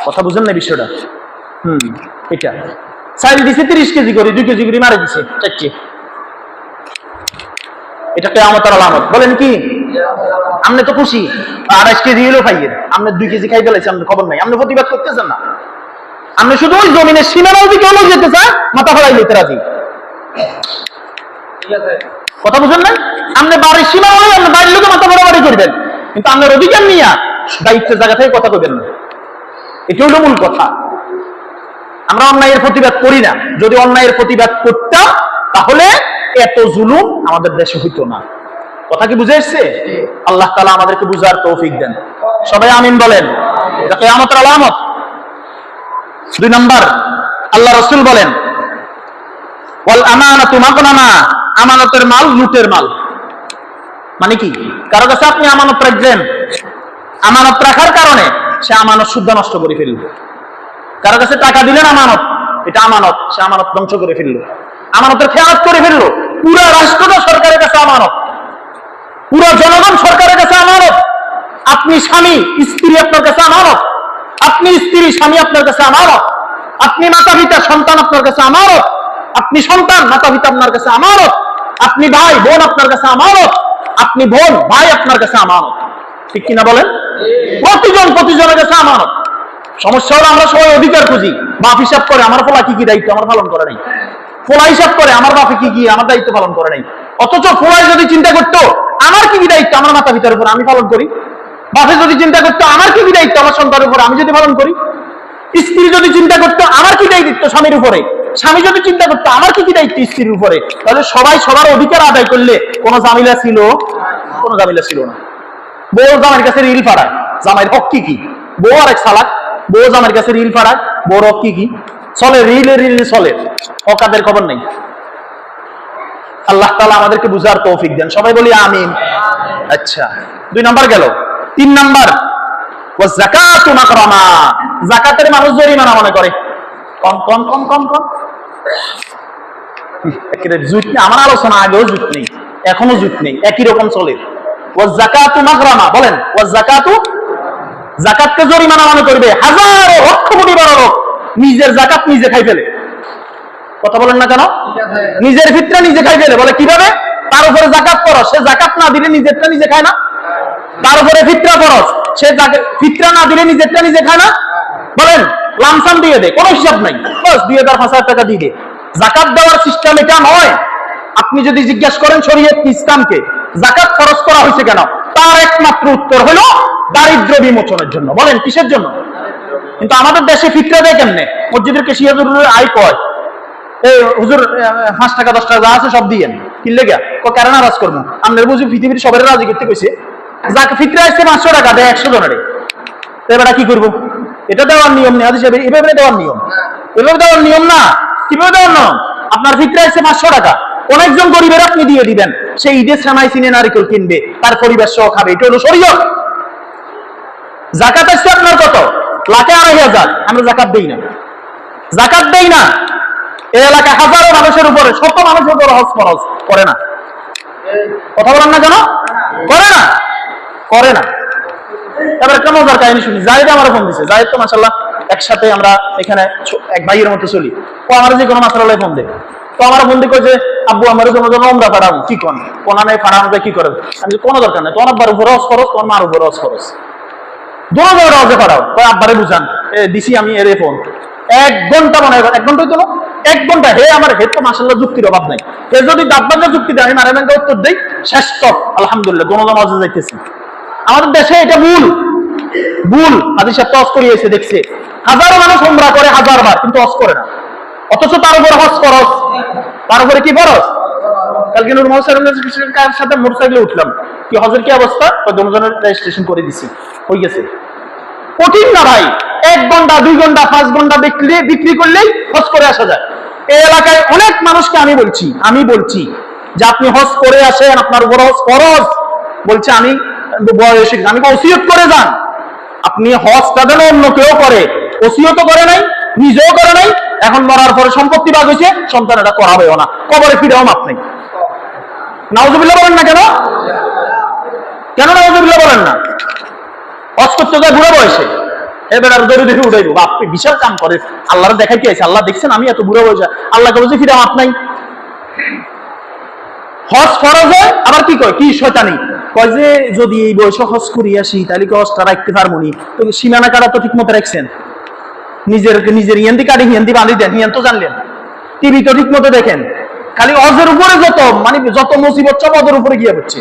কথা বুঝেন না বিষয়টা? এটা চাইল দিছে 30 কেজি করে, 2 কেজি করে মারে দিছে চাচ্ছি। এটা কিয়ামতের আলামত। বলেন কি আপনি তো খুশি 28 কেজি হলো পাইয়ের, আপনি 2 কেজি খাই ফেলাইছে, আপনার খবর নাই, আপনি প্রতিবাদ করতেছেন না। আপনি শুধু ওই জমিনের সীমানার দিকে হলো যেতে চান, মাথা ফেলাই লইতে রাজি। কথা বুঝেন না? আপনি বাড়ির সীমা হলে আপনি বাড়ির লোকে মাথা বরাবরই করবেন, কিন্তু আপনার অধিকার নিয়ে দায়িত্বের জায়গা থেকে কথা কইবেন না। এটা হলো মূল কথা। আমরা অন্যায়ের প্রতিবাদ করি না, যদি অন্যায়ের প্রতিবাদ করতাম তাহলে এত জুলুম আমাদের দেশে হইতো না। কথা কি বুঝে এসছে? আল্লাহ তাআলা আমাদেরকে বুঝার তৌফিক দেন। সবাই আমিন বলেন। এটা কিয়ামতের আলামত। 2 নাম্বার, আল্লাহ রাসূল বলেন ওয়াল আমানাতু মাগনামা, আমানতের মাল লুটের মাল। মানে কি? কারো কাছে আপনি আমানত রাখবেন, আমানত রাখার কারণে সে আমানত শুদ্ধ নষ্ট করে ফেলবে। কারো কাছে টাকা দিলেন আমানত, এটা আমানত, সে আমানত ধ্বংস করে ফেললো, আমানতের খেয়ানত করে ফেললো। পুরো রাষ্ট্রটা সরকারের কাছে আমানত, পুরো জনগণ সরকারের কাছে আমানত। আপনি স্বামী স্ত্রী আপনার কাছে আমানত, আপনি স্ত্রী স্বামী আপনার কাছে আমানত, আপনি মাতা পিতা সন্তান আপনার কাছে আমানত, আপনি সন্তান মাতা পিতা আপনার কাছে আমানত, আপনি ভাই বোন আপনার কাছে আমানত, আপনি বোন ভাই আপনার কাছে আমানত। ঠিক কিনা বলেন? প্রতিজনের কাছে আমানত। সমস্যা হলো আমরা সবাই অধিকার খুঁজি, বাপ হিসাব করে আমার পোলা কি কি দায়িত্ব আমার পালন করে নাই, পোলা হিসাব করে আমার বাপে কি কি আমার দায়িত্ব পালন করে নাই। অথচ পোলাই যদি চিন্তা করতো আমার কি কি দায়িত্ব আমার মাতা পিতার উপর আমি পালন করি, বাপে যদি চিন্তা করতো আমার কি কি দায়িত্ব আমার সন্তানের উপর আমি যদি পালন করি, স্ত্রী যদি চিন্তা করতো আমার কি দায়িত্ব স্বামীর উপরে, স্বামী যদি চিন্তা করতো আমার কি কি দায়িত্ব স্ত্রীর উপরে, তাহলে সবাই সবার অধিকার আদায় করলে কোনো ঝামেলা ছিল? কোনো ঝামেলা ছিল না। বউ জামাইয়ের কাছে রিল ফাড়ায়, জামাইয়ের হক কি কি? বউ আর এক সালাক, বউ জামাইয়ের কাছে রিল ফাড়ায়, বউর হক কি কি? চলে রিলে চলে, হকাদের খবর নেই। আল্লাহ তাআলা আমাদেরকে বুঝার তৌফিক দেন। সবাই বলি আমিন। আচ্ছা, 2 নাম্বার গেল। 3 নাম্বার ওয়া যাকাতু মাকরামা, যাকাতের মানুষ জরিমানা মনে করে। কম কম কম কম কম একেবারে জুত নেই। আমার আলোচনা আগেও জুত নেই, এখনো জুত নেই, একই রকম চলে। ওয়া যাকাতু মাকরামা, বলেন ওয়া যাকাতু, যাকাতকে জরিমানা মনে করবে। হাজারো লক্ষ কোটি বড় লোক নিজের যাকাত নিজে খাই ফেলে। কথা বলেন না কেন? নিজের ফিতরা নিজে খাই ফেলে। বলে কিভাবে? তার উপরে যাকাত খরচ, সে যাকাত না দিলে নিজেরটা নিজে খায় না। তার উপরে ফিতরা খরচ, সে ফিতরা না দিলে নিজেরটা নিজে খায় না। বলেন লামসাম দিয়ে দে, কোনো হিসাব নাই, বাস 2000-5000 টাকা দিয়ে দে। যাকাত দেওয়ার সিস্টেম এটা নয়। আপনি যদি জিজ্ঞাসা করেন শরীয়ত ইসলামকে যাকাত খরচ করা হয়েছে কেন, তার একমাত্র উত্তর হলো দারিদ্র বিমোচনের জন্য। বলেন কিসের জন্য? কিন্তু আমাদের দেশে ফিতরা দেয় কেমনে? মসজিদের কেশিয়াজুর আয় কয় এই হুজুর 5 টাকা 10 টাকা যা আছে সব দিয়েন, কিনলে গিয়া কারণ নারাজ করবো। আপনার বুঝি পৃথিবীর সবাই রাজি করতে কইছে, যাকে ফিতরা আসছে 500 টাকা দেয় 100 জনের, এবার কি করবো? এটা দেওয়ার নিয়ম নেই হাদিস হিসেবে, এভাবে দেওয়ার নিয়ম, এভাবে দেওয়ার নিয়ম না। কিভাবে দেওয়ার নিয়ম? আপনার ফিতরা আসছে 500 টাকা, অনেকজন গরিবের আপনি দিয়ে দিবেন, সেই ঈদের সেমাই চিনে নারিকেল কিনবে, তার পরিবার সহ খাবে, এটা হলো শরীয়ত। যাকাত আসছে আপনার কত? লাখে 2500, আমরা যাকাত দেই না, যাকাত দেই না। এই এলাকায় হাজারো মানুষের উপরে, শত মানুষের উপরে হজ ফরজ করে না। কথা বলেন না কেন? করে না, করে না। এবার একটা মজার কাহিনী শুনি। জাহিদ আমার ফোন দিছে, জাহিদ তো মাশাআল্লাহ একসাথে আমরা এখানে এক ভাইয়ের মতো চলি। ও আমার যে কোনো মাসালায় ফোন দেয়, তো আমার ফোন দিয়ে যে আব্বু আমার জন্য ওমরা ফাড়াবো, কি কোন কোনা নেই ফাড়ানো যায় কি করে? আমি কোনো দরকার নেই, তোমার আব্বার উপরে হজ খরচ, তোমার মার উপরে হজ খরচ, দোনো জায়গায় হজে ফাড়াও। আব্বারে বুঝান দিছি আমি এর ফোন 1 ঘন্টা মনে হয়, 1 ঘন্টাই তো 1 ঘন্টা। হে আমার হেড তো মাশাআল্লাহ যুক্তির অভাব নাই। এ যদি দাব্বাকে যুক্তি দেয় আমি মারা ব্যাংকে উত্তর দেই, শেষ তো আলহামদুলিল্লাহ গণজন হজে যাইতেছি। আমাদের দেশে এটা ভুল, ভুল। হাদিস সাহেব হজ করিয়েছে দেখছে, হাজারো মানুষ উমরা করে 1000 বার, কিন্তু হজ করে না। অথচ তার উপরে হজ খরচ, তার উপরে কি খরচ? কালকে নূর মোহাম্মদ সাথে মোটরসাইকেলে উঠলাম, কি হজের কি অবস্থা? দুজনের রেজিস্ট্রেশন করে দিছি, হয়ে গেছে। কঠিন না ভাই, 1 ঘন্টা 2 ঘন্টা 5 ঘন্টা বিক্রি করলেই হজ করে আসা যায়। এই এলাকায় অনেক মানুষকে আমি বলছি যে আপনি হজ করে আসেন, আপনার উপর হজ ফরজ। বলছে আমি বয়সে, আমি ওসিয়ত করে যান। আপনি হজটা যেন অন্য কেউ করে, ওসিয়তও করে নাই, নিজেও করে নাই, এখন মরার পরে সম্পত্তি ভাগ হয়েছে, সন্তান এটা করাবেও না, কবরে ফিরেও মাপ নেই। নাউজুবিল্লাহ বলেন না কেন? কেন নাউজুবিল্লাহ বলেন না? হজ করতে যায় বুড়ো বয়সে, এবার আর দড়ি দেখে উঠাইবো, বাপরে বিশাল কাম করে। আল্লাহর দেখাই কি আছে? আল্লাহ দেখছেন আমি এত বুড়ো বয়সে, আল্লাহকে বলছে ফিরে মাপ নাই। হজ ফরজ হয়, আবার কি কয়, কি শয়তানি কয় যে যদি এই বয়সে হজ করি আসি তাহলে কি হজটা রাখতে পারবো নি? তো সীমানা কাটা তো ঠিক মতো রাখছেন, নিজের হিয়ান্দি কাটে হিয়ান্দি বাঁধি দেন, হিয়ান তো জানলেন, টিভি তো ঠিক মতো দেখেন, খালি হজের উপরে যত মুসিবত সব হজের উপরে গিয়ে হচ্ছে।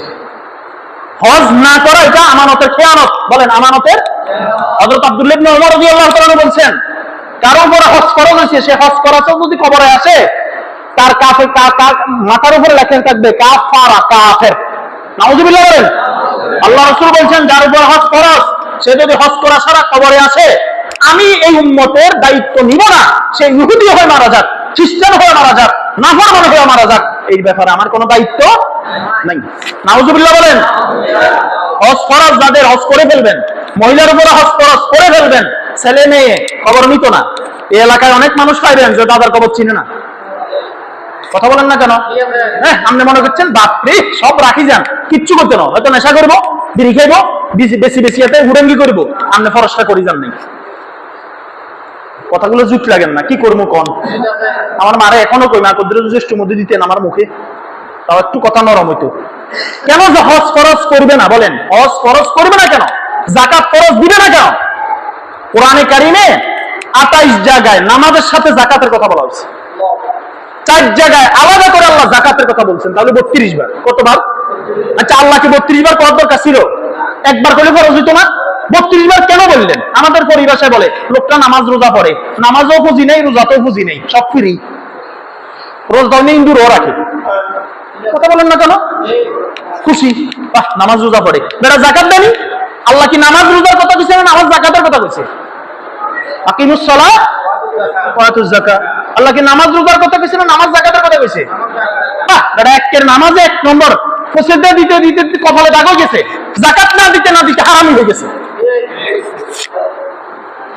হজ না করা এটা আমানতের খেয়ানত। বলেন আমানতের। হযরত আব্দুল্লাহ ইবনে ওমর রাদিয়াল্লাহু তাআলা বলছেন, কারো উপরে হজ ফরজ হয়েছে, সে হজ করাতে যদি কবরে আসে, তার মাথার উপরে লেখা থাকবে কাফারা, কাফের। নাউজুবিল্লাহ বলেন। আল্লাহ রাসূল বলছেন, যার উপর হজ ফরজ, সে যদি হজ করা ছাড়া কবরে আসে, আমি এই উম্মতের দায়িত্ব নিব না। সে ইহুদি হয়ে মারা যাক, খ্রিস্টান হয়ে মারা যাক, নাফরমান হয়ে মারা যাক, এই ব্যাপারে আমার কোনো দায়িত্ব নাই। নাউজুবিল্লাহ বলেন। হজ ফরজ যাদের, হজ করে ফেলবেন, মহিলার উপরে হজ ফরজ করে ফেলবেন, ছেলে মেয়ে কবর নিত না। এই এলাকায় অনেক মানুষ পাইবেন যে দাদার কবর চিনে না। কথা বলেন না কেন? হ্যাঁ, আপনি মনে করছেন বাপরে সব রাখি যান, কিচ্ছু করতে না, হয়তো নেশা করবো, বিড়ি খাইবো, বেশি এতে হুড়ঙ্গি করবো, আপনি ফরজটা করি যান নাই। কথাগুলো জুট লাগেন না, কি করবো কোন? আমার মারে এখনো কই, মা কদ্র জ্যেষ্ঠ মধ্যে দিতেন আমার মুখে, তাও একটু কথা নরম হইতো। কেন যে হজ ফরজ করবে না? বলেন, হজ ফরজ করবে না কেন? যাকাত ফরজ দিবে না কেন? কোরআনে কারিমে 28 জায়গায় নামাজের সাথে যাকাতের কথা বলা হয়েছে। 4 জায়গায় আলাদা করে আল্লাহ যাকাতের কথা বলছেন, তাহলে 32 বার। কতবার? আচ্ছা, আল্লাহকে 32 বার করার দরকার ছিল? একবার করলে ফরজ হইতো না? 32 বার কেন বললেন? আমাদের পরিভাষায় বলে লোকটা নামাজ রোজা পড়ে, নামাজও পুঁজি নেই, রোজাতেও পুঁজি নেই, সব ফ্রি। রোজা নেই, ইন্দুরও রাখে। কথা বলেন না কেন? খুশি, বাহ নামাজ রোজা পড়ে, বেটা যাকাত দেনি। আল্লাহ কি নামাজ রোজার কথা কইছে না নামাজ যাকাতের কথা কইছে? আকিমুস সালাহ ওয়া আতুজ যাকাত। আল্লাহ কি নামাজ রোজার কথা কইছে না নামাজ যাকাতের কথা কইছে? বাহ, বেটা একের নামাজে 1 নম্বর, ফসিলতে দিতে দিতে কপালে দাগ হয়ে গেছে, যাকাত না দিতে হারামি হয়ে গেছে।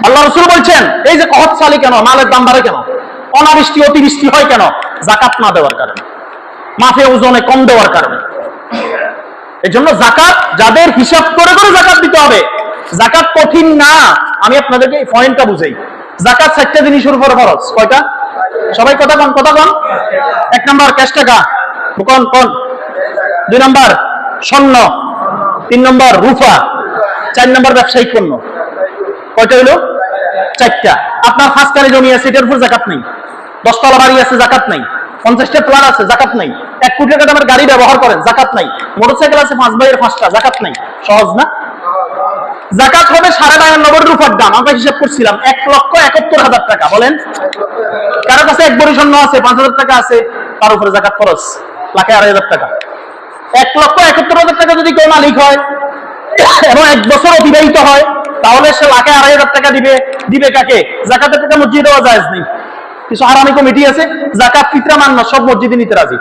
আল্লাহ রাসূল বলছেন, এই যে কহতশালী কেন, মালের দাম বাড়ে কেন, অনাবৃষ্টি অতিবৃষ্টি হয় কেন? যাকাত না দেওয়ার কারণে, মাফে ওজনে কম দেওয়ার কারণে। এই জন্য যাকাত যাদের হিসাব করে করে যাকাত দিতে হবে। যাকাত কঠিন না, আমি আপনাদেরকে এই পয়েন্টটা বুঝাই। যাকাত 4টা জিনিসের উপর ফরজ। কয়টা? সবাই কথা কন। 1 নাম্বার ক্যাশ টাকা, কোন 2 নাম্বার স্বর্ণ, 3 নাম্বার রূপা, 4 নাম্বার ব্যবসায়িক পণ্য। কয়টা হলো? 4টা। আপনার 5 কানি জমি আছে, এটার উপর যাকাত নেই। 10 তলা বাড়ি আছে, যাকাত নাই। 50টা প্লাট আছে, যাকাত নাই। 1 কোটি টাকা দামের গাড়ি ব্যবহার করেন, যাকাত নাই। মোটরসাইকেল আছে 5 ভাইয়ের 5টা, যাকাত নাই। সহজ না? যাকাত হবে 92.5 রূপার দাম। আমরা হিসাব করছিলাম 1,71,000 টাকা। বলেন, কারো কাছে 1 ভরি স্বর্ণ আছে, 5,000 টাকা আছে, তার উপরে যাকাত খরচ 1,02,000 টাকা। 1,71,000 টাকা যদি কেউ মালিক হয় এবং 1 বছর অতিবাহিত হয়, তাহলে সে 1,02,000 টাকা দিবে কাকে? যাকাতের টাকা মসজিদে দেওয়া জায়েজ নেই। কিছু হারামি কমিটি আছে, যাকাত ফিতরা মান্য সব মসজিদে নিতে রাজি।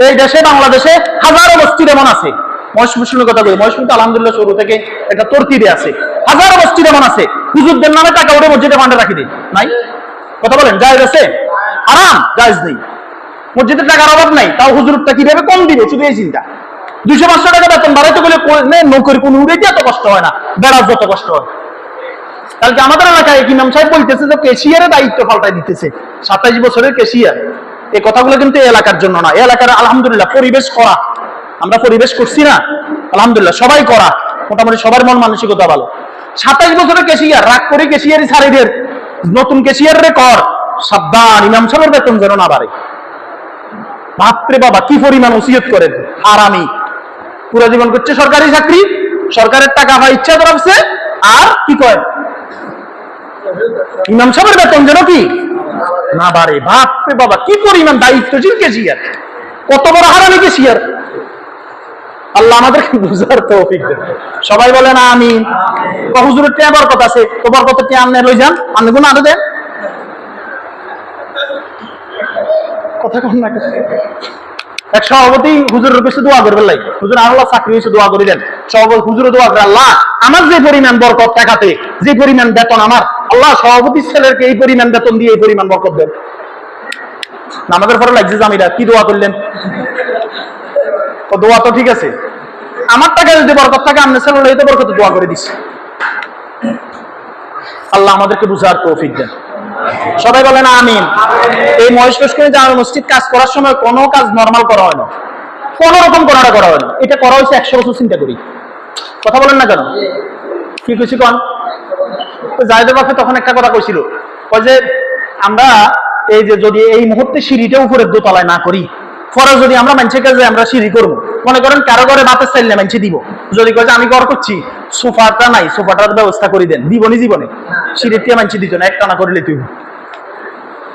এই দেশে, বাংলাদেশে হাজারো মসজিদ এমন আছে। মহেশমুসলিমের কথা বলি, মহেশমুসলিম আলহামদুলিল্লাহ শুরু থেকে একটা তরতিবে আছে। হাজারো মসজিদ এমন আছে, হুজুরদের নামে টাকা উঠে মসজিদে ফান্ডে রাখি দিন, নাই? কথা বলেন, জায়েজ আছে? হারাম, জায়েজ নেই। মসজিদের টাকার অভাব নাই, তাও হুজুরটা কিভাবে কম দিবে, শুধু এই চিন্তা। 200-500 টাকা বেতন বাড়াইতে গেলে নৌকরি কোন উড়ে এত কষ্ট হয় না, বেড়ার যত কষ্ট হয়। কালকে আমাদের এলাকায় ইমাম সাহেব বলতেছে যে ক্যাশিয়ারের দায়িত্ব পাল্টাই দিতেছে, 27 বছরের ক্যাশিয়ার। এই কথাগুলো কিন্তু এই এলাকার জন্য না, এই এলাকার আলহামদুলিল্লাহ পরিবেশ করা, আমরা পরিবেশ করছি না, আলহামদুলিল্লাহ সবাই করা, মোটামুটি সবার মন মানসিকতা ভালো। 27 বছরের ক্যাশিয়ার, রাগ করে ক্যাশিয়ারই ছাড়ি দের, নতুন ক্যাশিয়ার রে কর, সাবধান ইমাম সাহেবের বেতন যেন না বাড়ে। বাপরে বাবা, কি পরিমাণ ওসিয়ত করেন হারামি। পুরো জীবন করছে সরকারি চাকরি, সরকারের টাকা হয় ইচ্ছা করাচ্ছে, আর কি কয় ইমাম সাহেবের বেতন যেন কি না বাড়ে। বাপরে বাবা, কি পরিমাণ দায়িত্বশীল ক্যাশিয়ার, কত বড় হারামি ক্যাশিয়ার। আল্লাহ আমাদেরকে বুঝার তৌফিক দেন। সবাই বলেন আমিন। হুজুরের টিয়া বরকত আছে, তো বরকতের টিয়া আপনি লই যান, আপনি কোন আরো দেন কথা কোন না। এক সভাপতি হুজুরের কাছে দোয়া করবেন, লাই হুজুর আল্লাহ চাকরি হয়েছে দোয়া করে দেন। সভাপতি হুজুরে দোয়া করে, আল্লাহ আমার যে পরিমাণ বরকত টাকাতে, যে পরিমাণ বেতন আমার, আল্লাহ সভাপতির ছেলেকে এই পরিমাণ বেতন দিয়ে এই পরিমাণ বরকত দেন। নামাজের পরে লাগছে জামিরা কি দোয়া করলেন? ও দোয়া তো ঠিক আছে, আমার টাকা যদি বরকত থাকে আপনি ছেলে তো বরকত দোয়া করে দিচ্ছে। আল্লাহ আমাদেরকে বুঝার তৌফিক দেন। সবাই বলেন আমিন। এই মহেশপুরে জামে মসজিদ কাজ করার সময় কোনো কাজ নরমাল করা হয় না, কোন রকম কোনটা করা হয় না। এটা করা হয়েছে 100 বছর চিন্তা করি। কথা বলেন না কেন? কি কইছি কোন জায়দের বাপে তখন একটা কথা কইছিল, কয় যে আমরা এই যে যদি এই মুহূর্তে সিঁড়িটা উপরের দোতলায় না করি, পরে যদি আমরা মানুষের কাছে আমরা সিঁড়ি করবো, মনে করেন কারো ঘরে ভাতের চাইলে মানুষে দিব, যদি কয় যে আমি ঘর করছি সোফাটা নাই, সোফাটার ব্যবস্থা করে দেন, দিবনি জীবনে সিঁড়ির দিয়ে মানুষ দিত না, একটা না করলে তুই।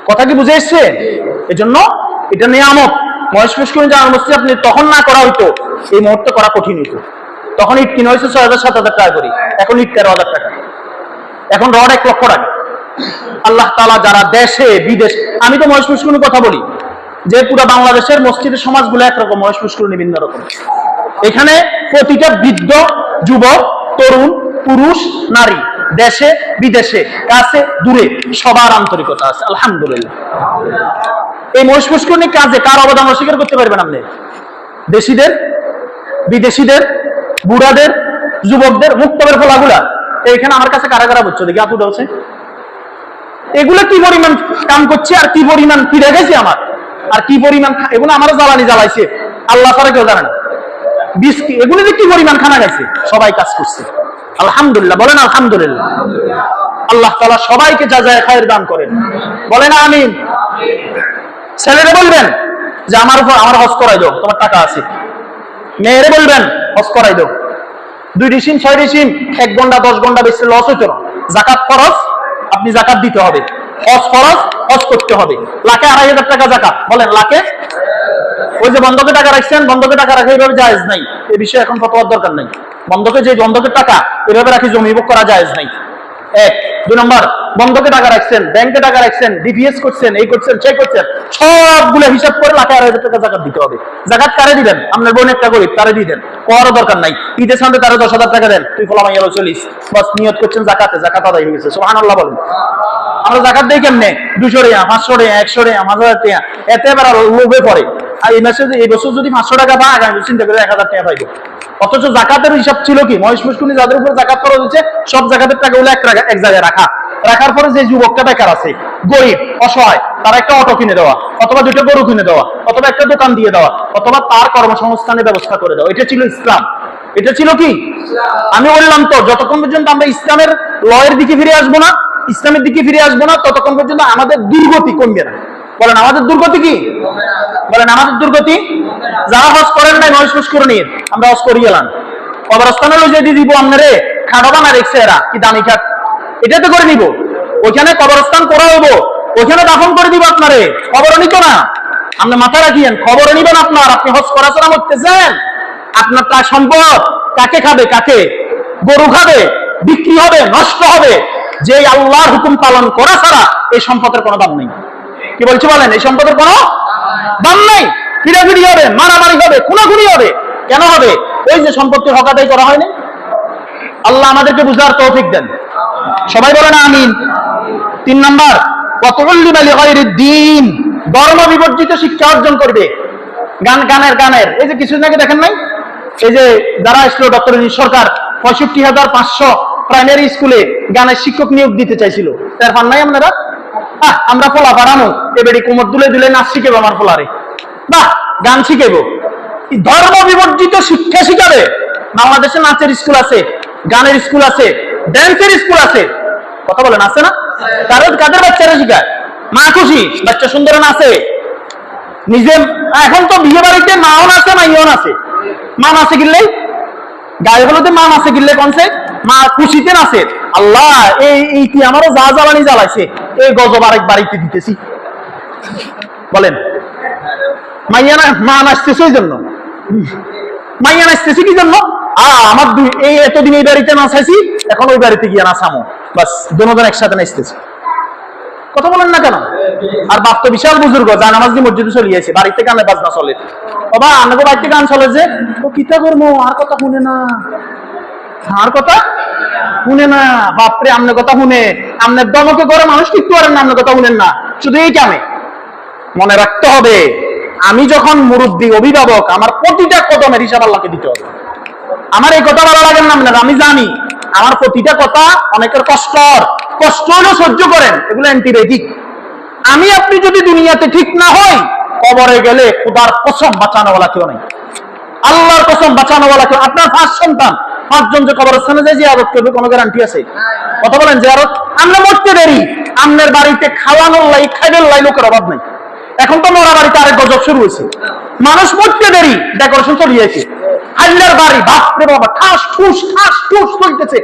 কথা কি বুঝে এসছে? এই জন্য এটা নিয়ামত। মহেশপুর জামে মসজিদ আপনি তখন না করা হইতো, এই মুহূর্তে করা কঠিন হইতো। তখন ইট কিনে হয়েছে 6,000-7,000 টাকা করে, এখন ইট 13,000 টাকা, এখন রড 1 লক্ষ টাকা। আল্লাহ তাআলা যারা দেশে বিদেশ, আমি তো মহেশপুর কথা বলি যে পুরো বাংলাদেশের মসজিদের সমাজগুলো একরকম, মহেশপুর ভিন্ন রকম। এখানে প্রতিটা বৃদ্ধ, যুবক, তরুণ, পুরুষ, নারী, দেশে বিদেশে, কাছে দূরে সবার আন্তরিকতা আছে, আলহামদুলিল্লাহ। এই মহেশপুর কাজে কার অবদান অস্বীকার করতে পারবেন আপনি? দেশিদের, বিদেশিদের, বুড়াদের, যুবকদের, মুক্তবের ফলাগুলা এইখানে আমার কাছে কারা কারা বুঝছো দেখি আপুটা হচ্ছে, এগুলো কি পরিমাণ কাম করছে আর কি পরিমাণ ফিরে গেছে আমার, আর কি পরিমাণ এগুলো আমার জ্বালানি জ্বালাইছে আল্লাহ ছাড়া কেউ জানে না। এগুলো যে কি পরিমাণ খানা গেছে, সবাই কাজ করছে, আলহামদুলিল্লাহ। বলেন আলহামদুলিল্লাহ। আল্লাহ তাআলা সবাইকে জাযায়ে খায়ের দান করেন, বলেন আমিন। ছেলেরা বলবেন যে আমার উপর আমার হজ করাই দাও, তোমার টাকা আছে। মেয়েরে বলবেন হজ করাই দাও, 2 ডিসিম 6 ডিসিম 1 ঘন্টা 10 ঘন্টা বেশি লস হইতো না। যাকাত ফরজ, আপনি যাকাত দিতে হবে। হজ ফরজ, হজ করতে হবে। লাখে 2,500 টাকা যাকাত, বলেন লাখে। ওই যে বন্ধকে টাকা রাখছেন, বন্ধকে টাকা রাখা এইভাবে জায়েজ নাই, এই বিষয়ে এখন ফতোয়ার দরকার নাই। বন্ধকে যে বন্ধকের টাকা এভাবে রাখি জমি ভোগ করা জায়েজ নাই। 1 2 নম্বর, বন্ধকে টাকা রাখছেন, ব্যাংকে টাকা রাখছেন, ডিপিএস করছেন, এই করছেন সেই করছেন, সবগুলো হিসাব করে লাখে 2,500 টাকা যাকাত দিতে হবে। যাকাত কারে দিবেন? আপনার বোন একটা গরিব, তারে দিয়ে দেন, কোয়ারও দরকার নাই। ঈদের সামনে তারে 10,000 টাকা দেন, তুই ফলা মাইয়ালো চলিস, বাস নিয়ত করছেন জাকাতে, জাকাত আদায় হয়ে গেছে, সুবহানাল্লাহ বলেন। আমরা জাকাত দেই কেমনে? 200 টাকা, 500 টাকা, 100 টাকা, 1000 টাকা, এতে এবার লোভে পড়ে। আর এই মাসে এই বছর যদি 500 টাকা পায়, আগামী চিন্তা করে 1000 টাকা পাইব। অথচ জাকাতের হিসাব ছিল কি, মহেশপুরে যাদের উপর জাকাত খরচ হচ্ছে সব জাকাতের টাকাগুলো এক জায়গায় রাখার পরে যে যুবকটা বেকার আছে, গরিব, অসহায়, তার একটা অটো কিনে দেওয়া, অথবা 2টা গরু কিনে দেওয়া, অথবা একটা দোকান দিয়ে দেওয়া, অথবা তার কর্মসংস্থানের ব্যবস্থা করে দেওয়া, এটা ছিল ইসলাম। এটা ছিল কি? আমি বললাম তো, যতক্ষণ পর্যন্ত আমরা ইসলামের লয়ের দিকে ফিরে আসবো না, ইসলামের দিকে ফিরে আসবো না, ততক্ষণ পর্যন্ত আমাদের দুর্গতি কমবে না। বলেন আমাদের দুর্গতি কি? বলেন আমাদের দুর্গতি। যারা হজ করেন নাই মহেশপুর নিয়ে, আমরা হজ করিয়ে এলাম, কবরস্থানে লই যেতে দিব আপনারে, খাটো বানা রেখছে এরা কি দামি খাট, এটা তো করে নিব। ওইখানে কবরস্থান করা হইব, ওইখানে দাফন করে দিব আপনারে, খবর নিত না। আপনি মাথা রাখিয়েন, খবর নিবেন আপনার, আপনি হজ করাচড়া করতেছেন, আপনার তার সম্পদ কাকে খাবে? কাকে? গরু খাবে, বিক্রি হবে, নষ্ট হবে। যে আল্লাহর হুকুম পালন করা ছাড়া এই সম্পদের কোনো দাম নেই। কি বলছি বলেন? এই সম্পদের কোনো দাম নেই। ফিরাফিরি হবে, মারামারি হবে, খুনাখুনি হবে। কেন হবে? ওই যে সম্পত্তির হক আদায় করা হয়নি। আল্লাহ আমাদেরকে বুঝার তৌফিক দেন, সবাই বলেন আমিন। 3 নাম্বার, ওয়াতুল্লিমা লিগাইরিদ দ্বীন, ধর্ম বিবর্জিত শিক্ষা অর্জন করবে। গানের এই যে কিছুদিন আগে দেখেন নাই, এই যে যারা আসলো ডক্টর সরকার 65,500 প্রাইমারি স্কুলে গানের শিক্ষক নিয়োগ দিতে চাইছিল, তার পান নাই আপনারা? আমরা ফোলা পারানো এবারে কোমর দুলে দুলে নাচ শিখেবো, আমার ফোলারে বাহ গান শিখেবো। ধর্ম বিবর্জিত শিক্ষা শিখাবে। বাংলাদেশে নাচের স্কুল আছে, গানের স্কুল আছে, ড্যান্সের স্কুল আছে, কথা বলেন আছে না? কাদের বাচ্চারা শিখায়? মা খুশি, বাচ্চা সুন্দর নাচে নিজে। এখন তো বিয়ে বাড়িতে মাও নাচে, মাইও নাচে। মা নাচে গিললেই গায়ে হলুদে মা নাচে গিললে কনসে মা খুশিতে নাচে। আল্লাহ এই কি আমারও যা জ্বালানি জ্বালাইছে, এই গজব আরেক বাড়িতে দিতেছি। বলেন মাইয়া না মা নাচতেছে ওই জন্য, মাইয়া নাচতেছি কি জন্য? আমার এই এতদিন এই বাড়িতে নাচাইছি, এখন ওই বাড়িতে গিয়ে নাচামো, বাস দুজন একসাথে নাচতেছি। কথা বলেন না কেন? আর বাপ তো বিশাল বুজুর্গ, জানামাজ দিয়ে মসজিদে চলে গেছে, বাড়িতে গানে বাজনা চলে। বাবা আমাকে বাড়িতে গান চলে যে, ও কিতা করবো, আর কথা শুনে না, আর কথা শুনে না। বাপরে, আমনের কথা শুনে, আমনের দমকে করে মানুষ ঠিক করেন না, আমনের কথা শুনেন না, শুধু এই কামে। মনে রাখতে হবে, আমি যখন মুরব্বী অভিভাবক, আমার প্রতিটা কদমের হিসাব আল্লাহকে দিতে হবে। আমার এই কথা ভালো লাগে না, আমি জানি আমার প্রতিটা কথা অনেকের কষ্ট হলেও সহ্য করেন, এগুলো অ্যান্টিবায়োটিক। আমি আপনি যদি দুনিয়াতে ঠিক না হই, কবরে গেলে খোদার কসম বাঁচানোওয়ালা কেউ নেই, আল্লাহর কসম বাঁচানোওয়ালা কেউ। আপনার 5 সন্তান, 5 জন যে কবরস্থানে যায় জিয়ারত করবে, কোনো গ্যারান্টি আছে? কথা বলেন, জিয়ারত আমরা মরতে দেরি, আপনার বাড়িতে খাওয়ানোর লাই, খাইবার লাই লোকের অভাব নেই। এখন তো মরা বাড়িতে আরেক গজব শুরু হয়েছে, মানুষ মরতে দেরি, ডেকোরেশন চলিয়েছে, হাল্লার বাড়ি, বাপরে বাবা, ঠাস ঠুস চলতেছে।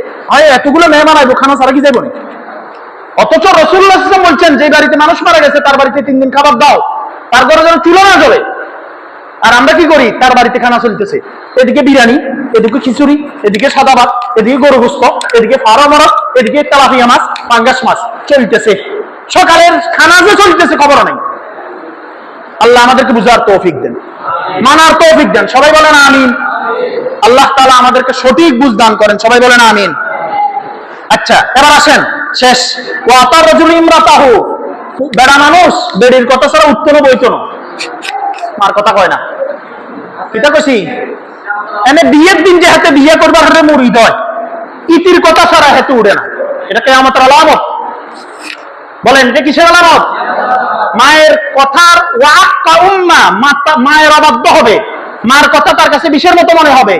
এতগুলো মেহমান আইবো, খানা ছাড়া কি যাবো না? অথচ রাসূলুল্লাহ সাল্লাল্লাহু আলাইহি ওয়াসাল্লাম বলছেন, যে বাড়িতে মানুষ মারা গেছে তার বাড়িতে 3 দিন খাবার দাও, তার ঘরে যেন চুলো না জ্বলে। আর আমরা কি করি? তার বাড়িতে খানা চলতেছে, এদিকে বিরিয়ানি, এদিকে খিচুড়ি, এদিকে সাদা ভাত, এদিকে গরু গোশত, এদিকে ফাড়া মরক, এদিকে তেলাপিয়া মাছ, পাঙ্গাস মাছ চলতেছে। সকালের খানা যে চলতেছে, খবর নেই। আল্লাহ আমাদেরকে বুঝার তৌফিক দেন, মানার তৌফিক দেন। সবাই বলেন আমিন। আল্লাহ তাআলা আমাদেরকে সঠিক বুঝ দান করেন, সবাই বলেন আমিন। আচ্ছা, এবার আসেন, শেষ। ওয়াতার রাজুল ইমরাতাহু, বেড়া মানুষ বেড়ির কথা ছাড়া উঠতো না, বইতো না, মার কথা কয় না। কিতা কইছি? এনে বিয়ের দিন যে হাতে বিয়ে করবার হাতে মুরিদ হয়, ইতির কথা ছাড়া হাতে উড়ে না। এটা কিয়ামতের আলামত। বলেন, এটা কিসের আলামত? মায়ের কথার ওয়াক্কা উম্মা, মায়ের অবাধ্য হবে, মার কথা তার কাছে বিষের মতো মনে হবে,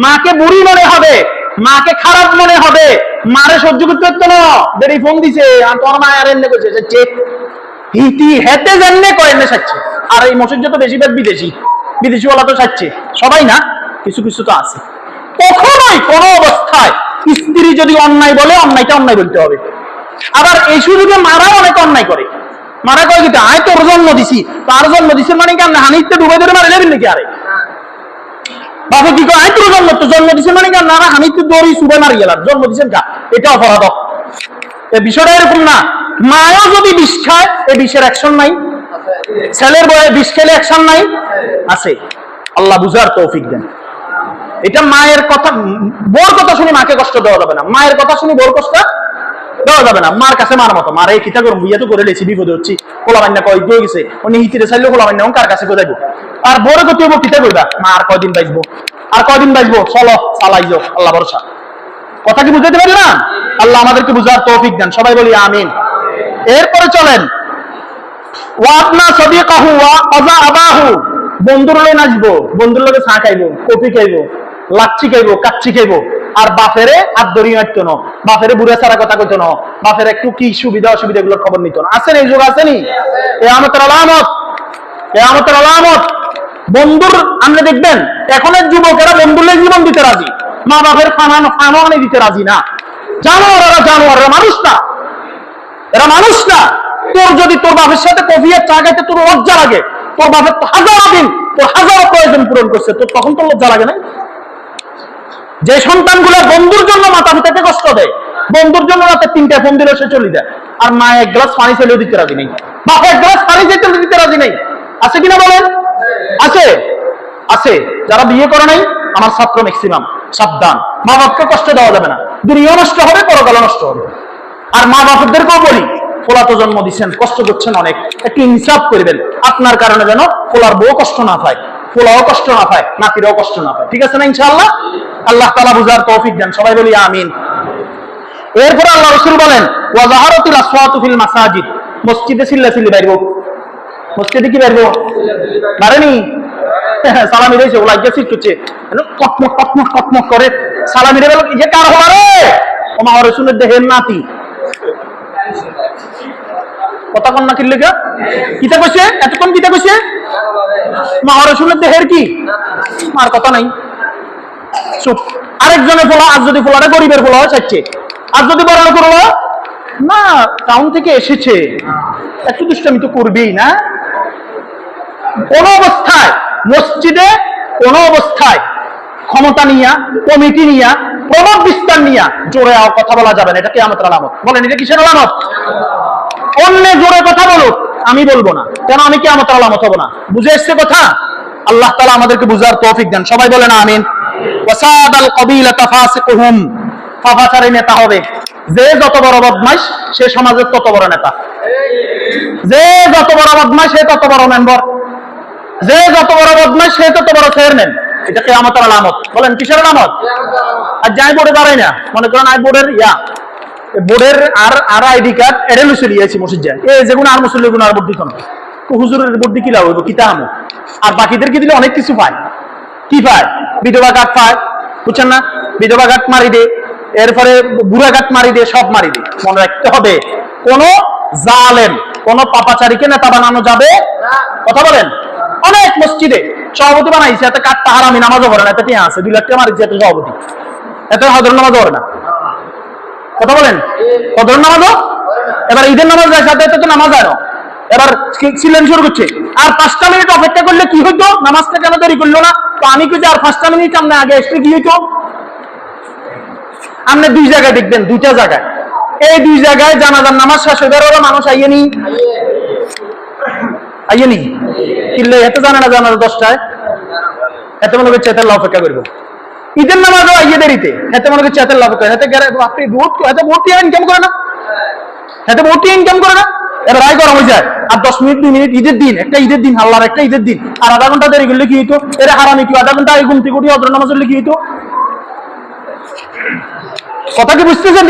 মাকে বুড়ি মনে হবে, মাকে খারাপ মনে হবে, মারে সহ্য করতে পারতো না। বেড়ি ফোন দিছে, আর তোমার মা আর এনে কইছে যে হিতি হেতে জানলে কয় এনে সাচ্ছে। আর এই মসজিদ তো বেশিরভাগ বিদেশি ওলা তো সাচ্ছে, সবাই না, কিছু কিছু তো আছে। কখনোই কোনো অবস্থায় স্ত্রী যদি অন্যায় বলে, অন্যায়টা অন্যায় বলতে হবে। আবার এই সুযোগে মারা অনেক অন্যায় করে, মারা কয় কি, আয় তোর জন্ম দিছি, তার জন্ম দিছে মানে কেন হানিতে ডুবে ধরে মারে যাবেন নাকি? আরে বাবু কি কয়, আয় তোর জন্ম দিছে মানে কেন না, হানিতে দড়ি সুবে মারি গেলাম, জন্ম দিচ্ছেন কা, এটা অপরাধ। এই বিষয়টা এরকম না। মাও যদি বিষ খায়, এই বিষের অ্যাকশন নাই? ছেলের বয়ে বিষ খেলে অ্যাকশন নাই? আছে। আল্লাহ বুঝার তৌফিক দেন। এটা মায়ের কথা, বোর কথা শুনে মাকে কষ্ট দেওয়া যাবে না, মায়ের কথা শুনে বোর কষ্ট দেওয়া যাবে না। মার কাছে মার মতো, মারে কিতা করবো, বিয়ে তো করে লেছি, বিপদে হচ্ছি, খোলা বান্না কয় দিয়ে গেছে, উনি হিতিরে চাইলে খোলা বান্না কার কাছে কোথায় যাবো? আর বড় গতি হবো, কিতা করবা, মা আর কয়দিন বাঁচবো, আর কয়দিন বাঁচবো, চলো চালাই যাও, আল্লাহ ভরসা। কথা কি বুঝাতে পারি না? আল্লাহ আমাদেরকে বুঝার তৌফিক দেন, সবাই বলি আমিন। এরপরে চলেন, ওয়াবনা সাদিকাহু ওয়া আযা আবাহু, বন্ধুর লগে নাচবো, বন্ধুর লগে চা খাইবো, কফি খাইবো, লাচ্ছি খাইবো, কাচ্চি খাইবো, আর বাপেরে হাত ধরি মারতো না, বাপেরে বুড়া ছাড়া কথা কইতো না, বাপের একটু কি সুবিধা অসুবিধা এগুলোর খবর নিত না। আছেন এই যুগ, আসেনি? কিয়ামতের আলামত, কিয়ামতের আলামত। বন্ধুর আপনি দেখবেন এখনের যুবকেরা বন্ধুর জীবন দিতে রাজি, মা বাপের ফানানো দিতে রাজি না। জানোয়ার, এরা জানোয়ার, এরা মানুষ না, এরা মানুষ না। তোর যদি তোর বাপের সাথে কফি আর চা খাইতে তোর লজ্জা লাগে, তোর বাপের তো হাজারো দিন, তোর হাজারো প্রয়োজন পূরণ করছে, তোর তখন তোর লজ্জা লাগে না? যে সন্তানগুলো বন্ধুর জন্য মাতা পিতাকে কষ্ট দেয়, বন্ধুর জন্য রাতে 3টা ফোন দিলে সে চলে যায়, আর মা 1 গ্লাস পানি চাইলেও দিতে রাজি নেই, বাপ 1 গ্লাস পানি চাইতে দিতে রাজি নেই। আছে কিনা বলেন? আছে, আছে। যারা বিয়ে করে নাই আমার ছাত্র ম্যাক্সিমাম, সাবধান, মা বাপকে কষ্ট দেওয়া যাবে না, দুনিয়াও নষ্ট হবে, পরকালও নষ্ট হবে। আর মা বাপদেরকেও বলি, ফোলা তো জন্ম দিচ্ছেন, কষ্ট করছেন অনেক, একটু ইনসাফ করবেন, আপনার কারণে যেন ফোলার বউ কষ্ট না পায়, ফোলাও কষ্ট না পায়, নাতিরাও কষ্ট না পায়। ঠিক আছে না ইনশাআল্লাহ? আল্লাহ তাআলা বুঝার তৌফিক দেন, সবাই বলি আমিন। এরপরে আল্লাহ রাসূল বলেন, ওয়া যাহারাতুল আসওয়াতু ফিল মাসাজিদ, মসজিদে চিল্লাচিল্লি বাইরব, মসজিদে কি বাইরব? বারেনি সালামি দিয়েছে, ওলা গেছে করছে, কটমক কটমক কটমক করে সালামি দেবে, যে কার হলো রে, ও মা রাসূলের দেহের নাতি। কথা কন না কিনলে গা, কিতা কইছে এতক্ষণ, কিতা কইছে? মা রাসূলের দেহের কি? মার কথা নাই, চুপ। আরেকজনের ফোলা, আজ যদি ফোলাটা গরিবের ফোলা হয় চাচ্ছে, আর যদি বড় করলো না, টাউন থেকে এসেছে, একটু দুষ্টামি তো করবেই না। কোন অবস্থায় মসজিদে, কোন অবস্থায় ক্ষমতা নিয়া, কমিটি নিয়া, প্রভাব বিস্তার নিয়া জোরে কথা বলা যাবে না। এটা কিয়ামতের আলামত। বলেন এটা কিসের আলামত? অন্য জোরে কথা বলুক, আমি বলবো না, কেন? আমি কিয়ামতের আলামত হবো না। বুঝে এসছে কথা? আল্লাহ তাআলা আমাদেরকে বুঝার তৌফিক দেন। সবাই বলেন আমিন। ওয়াসাদাল কবিলাতা ফাসিকুহুম, পাপাচারী নেতা হবে। যে যত বড় বদমাইশ সে সমাজের তত বড় নেতা। যে যত বড় বদমাইশ সে তত বড় মেম্বার। যে যত বড় বদমাইশ সে তত বড় চেয়ারম্যান। এটা কিয়ামতের আলামত। বলেন কিসের আলামত? আর যাই বোর্ডে দাঁড়াই না, মনে করেন আই বোর্ডের বোর্ডের আর আইডি কার্ড এড়ে লুচে লিয়েছি মসজিদ যায়, এই যেগুলো আর মুসল্লি গুলো আর ভোট দিত না, তো হুজুরের ভোট দিয়ে কি লাভ হইব? কিতা আমো? আর বাকিদেরকে দিলে অনেক কিছু পায়। কি পায়? বিধবা কার্ড পায়, বুঝছেন না? বিধবা কার্ড মারি দে, এরপরে বুড়া কার্ড মারি দে, সব মারি দে। মনে রাখতে হবে, কোন জালেম, কোন পাপাচারীকে নেতা বানানো যাবে? কথা বলেন। অনেক মসজিদে সভাপতি বানাইছে, এতে কার্ডটা হারামি, নামাজও করে না, এতে টিয়া আছে 2 লাখ টাকা মারিছে, এতে সভাপতি, এতে হজর নামাজও করে না। কথা বলেন, হজর নামাজও। এবার ঈদের নামাজ যায় সাথে, এতে তো নামাজ হয় না। এবার সিলেন শুরু করছে, আর 5টা মিনিট অপেক্ষা করলে কি হইতো? নামাজটা কেন দেরি করলো না? তো আমি কি আর 5টা মিনিট আপনি আগে এসে কি হইতো? আপনি 2 জায়গায় দেখবেন, 2টা জায়গায়, এই 2 জায়গায় জানাজার নামাজ শেষ হয়ে গেল, মানুষ আইয়েনি কিনলে এত জানে না জানাজা 10টায়, এত মনে করছে এত অপেক্ষা করবো। ঈদের নামাজও আইয়ে দেরিতে, এত মনে করছে এত অপেক্ষা, এত আপনি ভোট ইনকাম করে না, এত ভোট ইনকাম করে না। এবার আয় গরম হয়ে যায়, আর 10 মিনিট 2 মিনিট, ঈদের দিন, একটা ঈদের দিন, আল্লাহর একটা ঈদের দিন, আর আধা ঘন্টা দেরি করলে কি হইতো? এর হারামি কি আধা ঘন্টা আগে ঘুমতে ঘুটি হজর নামাজ পড়লে কি হইতো? কথা কি বুঝতেছেন?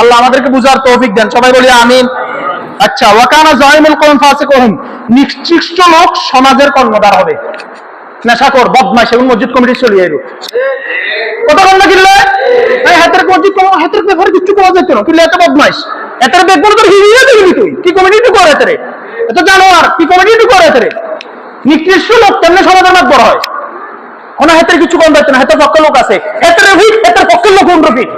আল্লাহ আমাদেরকে বুঝার তৌফিক দেন। সবাই বলি আমিন। আচ্ছা, ওয়াকানা জাইমুল কওম ফাসিকুহুম, নিকৃষ্ট লোক সমাজের কর্ণধার হবে। নেশাখোর, বদমাইশ, এবং মসজিদ কমিটি চলে যাইব। কথা বল না কিনলে হাতের মসজিদ হাতের ব্যাপারে কিছু বলা যেত না, কিনলে এত বদমাইশ, এতের দেখবো তোর হিরিয়ে দিবি তুই, কি কমিটি টু করে এতে, এত জানোয়ার, কি কমিটি টু করে এতে। নিকৃষ্ট লোক কেমনে সমাজের মাত বড় হয়? কোনো হাতের কিছু কম যাচ্ছে না, হাতের পক্ষের লোক আছে, হাতের পক্ষের লোক 15 ফিট।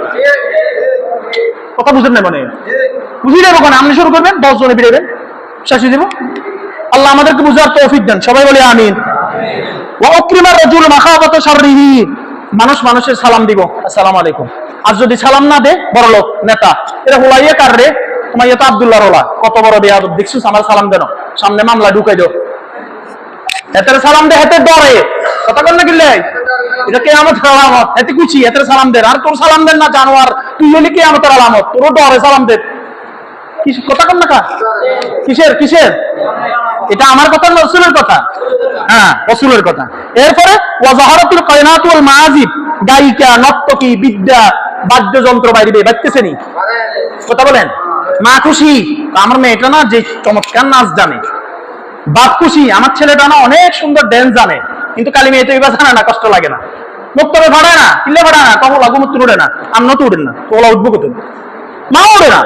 কথা বুঝেন না? মানে বুঝিয়ে দেবো কেন? আপনি শুরু করবেন, 10 জনে বেরোবেন, শেষ হয়ে দেবো। আল্লাহ আমাদেরকে বুঝার তৌফিক দেন। সবাই বলে আমিন। মানুষ মানুষের সালাম দিব, আসসালামু আলাইকুম। আর যদি সালাম না দে, বড় লোক নেতা, এরা হোলাইয়া কার রে, তোমার তো আব্দুল্লাহ রোলা, কত বড় বেয়াদব দেখছিস, আমার সালাম দেন, সামনে মামলা ঢুকাই দাও। হেতের সালাম দে, হেতে ডরে। কথা বল না কিনলে এটা কিয়ামতের আলামত। এতে কুচি, এতে সালাম দেন, আর তোর সালাম দেন না জানোয়ার, তুই হলি কিয়ামতের আলামত, তোরও ডরে সালাম দে। কথা কন না কা? কিসের কিসের? এটা আমার কথা না রাসূলের কথা? হ্যাঁ, রাসূলের কথা। এরপরে ওয়াজাহারাতুল কায়নাতুল মাআজিব, গায়িকা, নর্তকী, বিদ্যা, বাদ্যযন্ত্র বাইরে বাজতেছেনি। কথা বলেন। মা খুশি, আমার মেয়েটা না যে চমৎকার নাচ জানে। বাপ খুশি, আমার ছেলেটা না অনেক সুন্দর ড্যান্স জানে, কিন্তু কালি মেয়ে তো এবার জানে না, কষ্ট লাগে না, মুক্তবে ভাড়ায় না, কিল্লে ভাড়ায় না, কমলা গুমুত্তর উঠে না, আমরা তো উঠেন না, তোলা উঠবো কত, মা ওঠে না।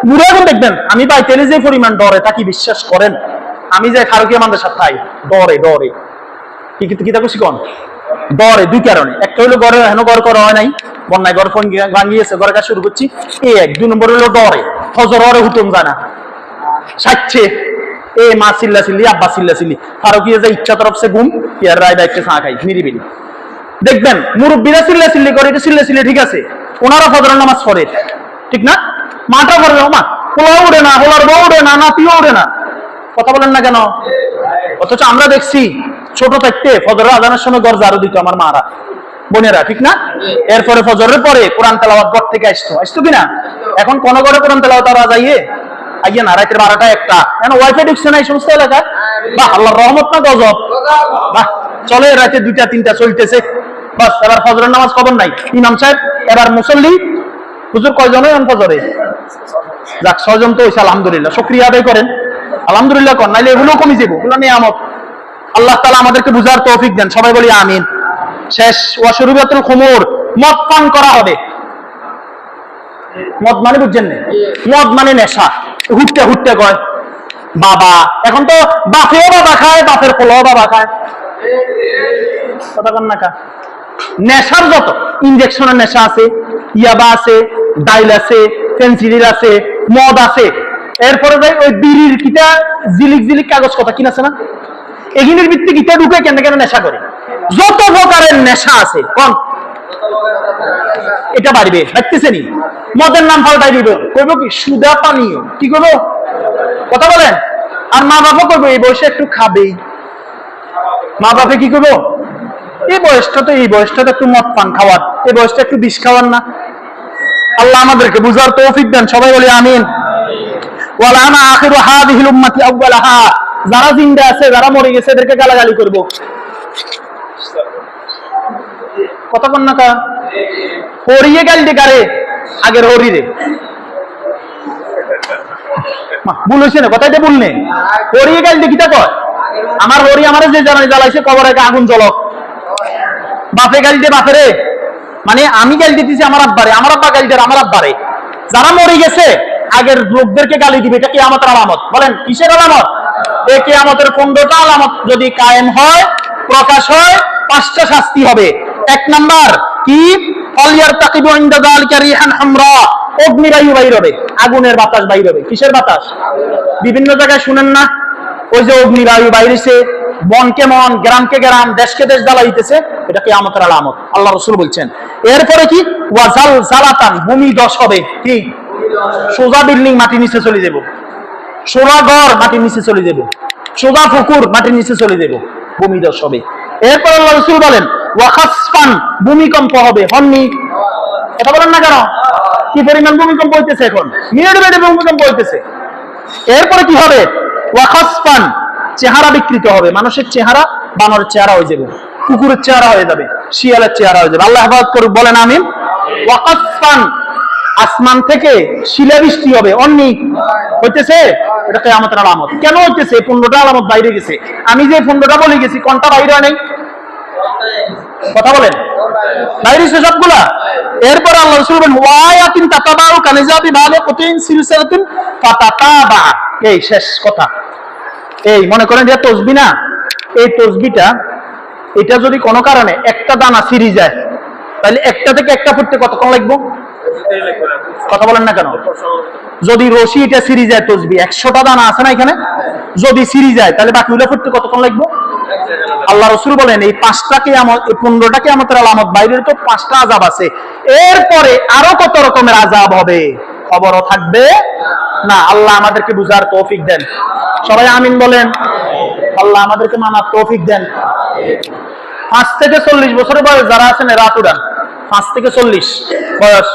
বুড়ো এখন দেখবেন, আমি ভাই তেলে যে পরিমাণ ডরে তাকে বিশ্বাস করেন, আমি যে ফারুকি আমাদের সাথে খাই, ডরে ডরে কি তা খুশি কন, ডরে 2 কারণে। একটা হলো ঘরে হেন ঘর করা হয় নাই, বন্যায় ঘর ফোন ভাঙিয়েছে, ঘরের কাজ শুরু করছি, এই 2 নম্বর হলো ডরে, ফজর হরে হুতুম যায় না, সাচ্ছে এ মা চিল্লা চিল্লি, আব্বা চিল্লা চিল্লি, ফারুকিয়া যে ইচ্ছা তরফ সে ঘুম, ইয়ার রায় বাইকটা চা খাই নিরিবিলি। দেখবেন মুরব্বীরা চিল্লা চিল্লি করে, এটা চিল্লা চিল্লি ঠিক আছে, ওনারা ফজরের নামাজ পড়ে, ঠিক না? মাটা পড়ে না, মা পোলাও উড়ে না, হোলার বউ উড়ে না, নাতিও উড়ে না। কথা বলেন না কেন? অথচ আমরা দেখছি ছোট থাকতে ফজরের আজানের সময় ঘর ঝাড়ু দিত আমার মারা, বোনেরা, ঠিক না? এরপরে ফজরের পরে কোরআন তেলাওয়াত ঘর থেকে আসতো কিনা? এখন কোন ঘরে কোরআন তেলাওয়াত আর যাইয়ে আইয়ে না, রাতের 12টা 1টা, এখন ওয়াইফাই ঢুকছে না এই সমস্ত এলাকায়। বাহ, আল্লাহর রহমত না গজব? বাহ, চলে রাতে 2টা 3টা চলতেছে, বাস এবার ফজরের নামাজ খবর নাই। ইমাম সাহেব এবার মুসল্লি, হুজুর কয়জন হয় ফজরে? যাক, 6 জন তো হইছে, আলহামদুলিল্লাহ, শুকরিয়া আদায় করেন, আলহামদুলিল্লাহ কর, নাইলে এগুলো কমে যাবো, এগুলো নিয়ামত। আল্লাহ তাআলা আমাদেরকে বুঝার তৌফিক দেন। সবাই বলি আমিন। শেষ, ওয়াশুরবাতুল খুমুর, মদ পান করা হবে। মদ মানে বুঝছেন না? মদ মানে নেশা, হুটতে হুটতে কয় বাবা, এখন তো বাপেও বাবা খায়, বাপের পোলাও বাবা খায়। কথা কন না কা? নেশার যত ইনজেকশনের নেশা আছে, ইয়াবা আছে, ডাইল আছে, ফেন্সিডিল আছে, মদ আছে, এরপরে যাই ওই বিড়ির কিটা জিলিক জিলিক কাগজ কথা কিনা আছে না, এগুলির ভিত্তি কিটা ঢুকে কেন কেন নেশা করে। যত প্রকারের নেশা আছে কোন এটা বাড়বে, দেখতেছেনি? মদের নাম পাল্টাই দিব, কইব কি সুদা পানীয়, কি করবো কথা বলেন? আর মা বাবা করবো এই বয়সে একটু খাবেই, মা বাবা কি করবো এই বয়সটা তো একটু মদ পান খাওয়ার, এই বয়সটা একটু বিষ খাওয়ার না। আল্লাহ আমাদেরকে বুঝার তৌফিক দেন, সবাই বলি আমিন। ওয়ালানা আখিরু হাযিহিল উম্মতি আউওয়ালাহা, যারা জিন্দা আছে যারা মরে গেছে এদেরকে গালাগালি করব, কথা কোন না কা হরিয়ে গাল দি কারে আগের হরি রে ভুল হইছে না কথাটা বলনে, হরিয়ে গাল দি কিটা কয় আমার হরি আমারে যে জানাই জ্বালাইছে কবরে আগুন জ্বলক, বাপে গাল দিয়ে বাপে রে, মানে আমি গাল দিতেছি আমার আব্বারে, আমার আব্বা গাল দেয় আমার আব্বারে। যারা মরে গেছে আগের লোকদেরকে গালি দিবে, এটা কিয়ামতের আলামত। বলেন কিসের আলামত? এই কিয়ামতের 15টা আলামত যদি কায়েম হয়, প্রকাশ হয়, 5টা শাস্তি হবে। 1 নাম্বার কি? অলিয়ার তাকিবু ইনদা যালিকা রিহান হামরা, অগ্নিবায়ু বাইর হবে, আগুনের বাতাস বাইর হবে। কিসের বাতাস? বিভিন্ন জায়গায় শুনেন না ওই যে অগ্নিবায়ু বাইরেছে, বনকে মন, গ্রামকে গ্রাম, দেশকে দেশ জ্বালাইতেছে, এটা কিয়ামতের আলামত আল্লাহ রাসূল বলছেন। এরপরে কি? ওয়াজাল জালাতান, ভূমি ধস হবে। কি? সোজা বিল্ডিং মাটির নিচে চলে যাব, সোজা ঘর মাটির নিচে চলে যাব, সোজা পুকুর মাটির নিচে চলে যাব, ভূমি ধস হবে। এরপর আল্লাহ রাসূল বলেন ওয়াখাসফান, ভূমিকম্প হবে। হননি? এটা বলেন না কেন? কি পরিমাণ ভূমিকম্প হইতেছে এখন, মিনিট বেড়ে ভূমিকম্প হইতেছে। এরপরে কি হবে? ওয়াখাসফান, চেহারা বিকৃত হবে, মানুষের চেহারা বানরের চেহারা হয়ে যাবে, কুকুরের চেহারা হয়ে যাবে, শিয়ালের চেহারা হয়ে যাবে। আল্লাহ হেফাজত করুক, বলেন আমিন। ওয়াকাসফান, আসমান থেকে শিলাবৃষ্টি হবে। অন্নি হইতেছে, এটা কিয়ামতের আলামত। কেন হইতেছে? 15টা আলামত বাইরে গেছে। আমি যে 15টা বলে গেছি, কোনটা বাইরে হয় নাই? কথা বলেন, বাইরে সবগুলা। এরপর আল্লাহ রাসূল বলেন ওয়ায়াতিন তাতাবাউ কানিজাবি ভালে কুতিন সিলসিলাতিন ফাতাতাবা। এই শেষ কথা। এই মনে করেন যে তসবি না, এই তসবিটা এটা যদি কোনো কারণে একটা দানা ছিঁড়ে যায়, তাহলে একটা থেকে একটা ফুটতে কতক্ষণ লাগবে? কথা বলেন না কেন? যদি রশি এটা ছিঁড়ে যায়, তসবি 100টা দানা আছে না এখানে, যদি ছিঁড়ে যায় তাহলে বাকিগুলো ফুটতে কতক্ষণ লাগবে? আল্লাহ রাসূল বলেন এই 5টা কিয়ামত, 15টা কিয়ামতের আলামত বাইরে তো 5টা আযাব আছে। এরপরে আরো কত রকমের আযাব হবে, খবরও থাকবে না। আল্লাহ আমাদেরকে বুঝার তৌফিক দেন, সবাই আমিন বলেন। আল্লাহ আমাদেরকে মানার তৌফিক দেন। 5 থেকে 40 বছরের বয়স যারা আছেন এরা হাত উঠান। 5 থেকে 40 বয়স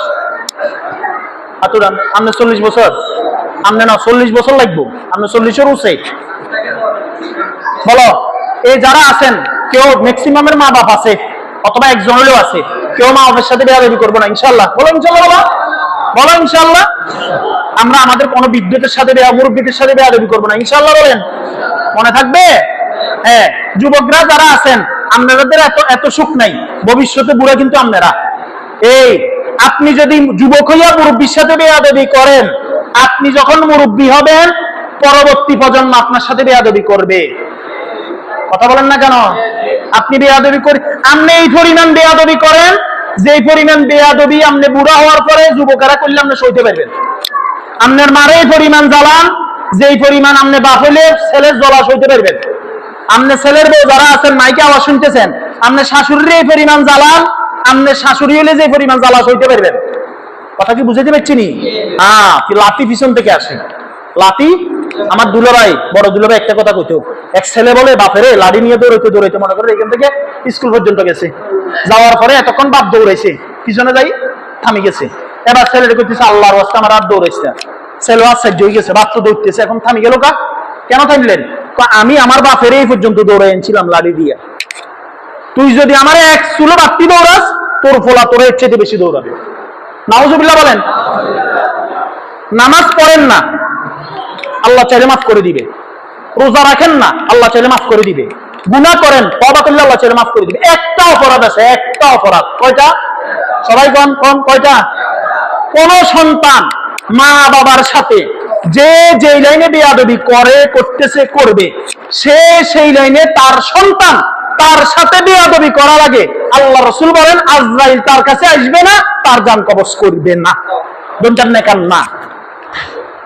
হাত উঠান। আপনি 40 বছর, আপনি না 40 বছর লাগবো, আপনি 40-এর উঠছে বলো। এই যারা আছেন কেউ ম্যাক্সিমামের মা বাপ আছে, অথবা একজন হলেও আছে, কেউ মা বাবার সাথে বেয়াদবি করবো না ইনশাআল্লাহ। বলো ইনশাআল্লাহ, বলো বলো ইনশাআল্লাহ। আমরা আমাদের কোনো বিদ্যুতের সাথে মুরব্বীদের সাথে বেয়াদবি করবো না ইনশাআল্লাহ, বলেন। মনে থাকবে? হ্যাঁ, যুবকরা যারা আছেন আপনাদের এত সুখ নাই, ভবিষ্যতে বুড়া কিন্তু আপনারা। এই আপনি যদি যুবক হইয়া মুরব্বীর সাথে বেয়াদবি করেন, আপনি যখন মুরব্বী হবেন পরবর্তী প্রজন্ম আপনার সাথে বেয়াদবি করবে। কথা বলেন না কেন? আপনি বেয়াদবি করেন, আপনি এই পরিমাণ বেয়াদবি করেন যে পরিমাণ বেয়াদবি আপনি বুড়া হওয়ার পরে যুবকেরা করলে আপনি সইতে পারবেন। আপনার মারে এই পরিমাণ জ্বালান যেই পরিমাণ আপনি বাপ হইলে ছেলের জ্বালা সইতে পারবেন। আপনি ছেলের বউ যারা আছেন মাইকে আওয়াজ শুনতেছেন, আপনি শাশুড়ির এই পরিমাণ জ্বালান, আপনি শাশুড়ি হইলে যে পরিমাণ জ্বালা সইতে পারবেন। কথা কি বুঝাইতে পারছি নি? লাঠি পিছন থেকে আসে, লাঠি। আমার দুলাভাই, বড় দুলাভাই একটা কথা কইতো, এক ছেলে বলে বাপেরে লাঠি নিয়ে দৌড়াইতে দৌড়াইতে মনে করে এখান থেকে স্কুল পর্যন্ত গেছে, যাওয়ার পরে এতক্ষণ বাপ দৌড়াইছে, পিছনে যাই থামি গেছে। এবার ছেলেটা কইতেছে আল্লাহর ওয়াস্তে আমার আর দৌড়াইছে। ছেলে আশ্চর্য হয়ে গেছে, বাপ তো দৌড়তেছে, এখন থামি গেল কা? কেন থামলেন? আমি আমার বাপের এই পর্যন্ত দৌড়াই এনেছিলাম লাঠি দিয়া, তুই যদি আমার এক চুলো বাড়তি দৌড়াস তোর ফোলা তোর এর চেয়ে বেশি দৌড়াবে। নাউজুবিল্লাহ বলেন। নামাজ পড়েন না, আল্লাহ চাইলে মাফ করে দিবে। রোজা রাখেন না, আল্লাহ চাইলে মাফ করে দিবে। গুনাহ করেন, তওবা করলে আল্লাহ চাইলে মাফ করে দিবে। একটা অপরাধ আছে, একটা অপরাধ। কয়টা? সবাই কম কম, কয়টা? কোন সন্তান মা বাবার সাথে যে যেই লাইনে বেয়াদবি করে, করতেছে, করবে, সে সেই লাইনে তার সন্তান তার সাথে বেয়াদবি করার আগে আল্লাহ রাসূল বলেন আজরাইল তার কাছে আসবে না, তার জান কবজ করবে না। দুনজান নেকান না।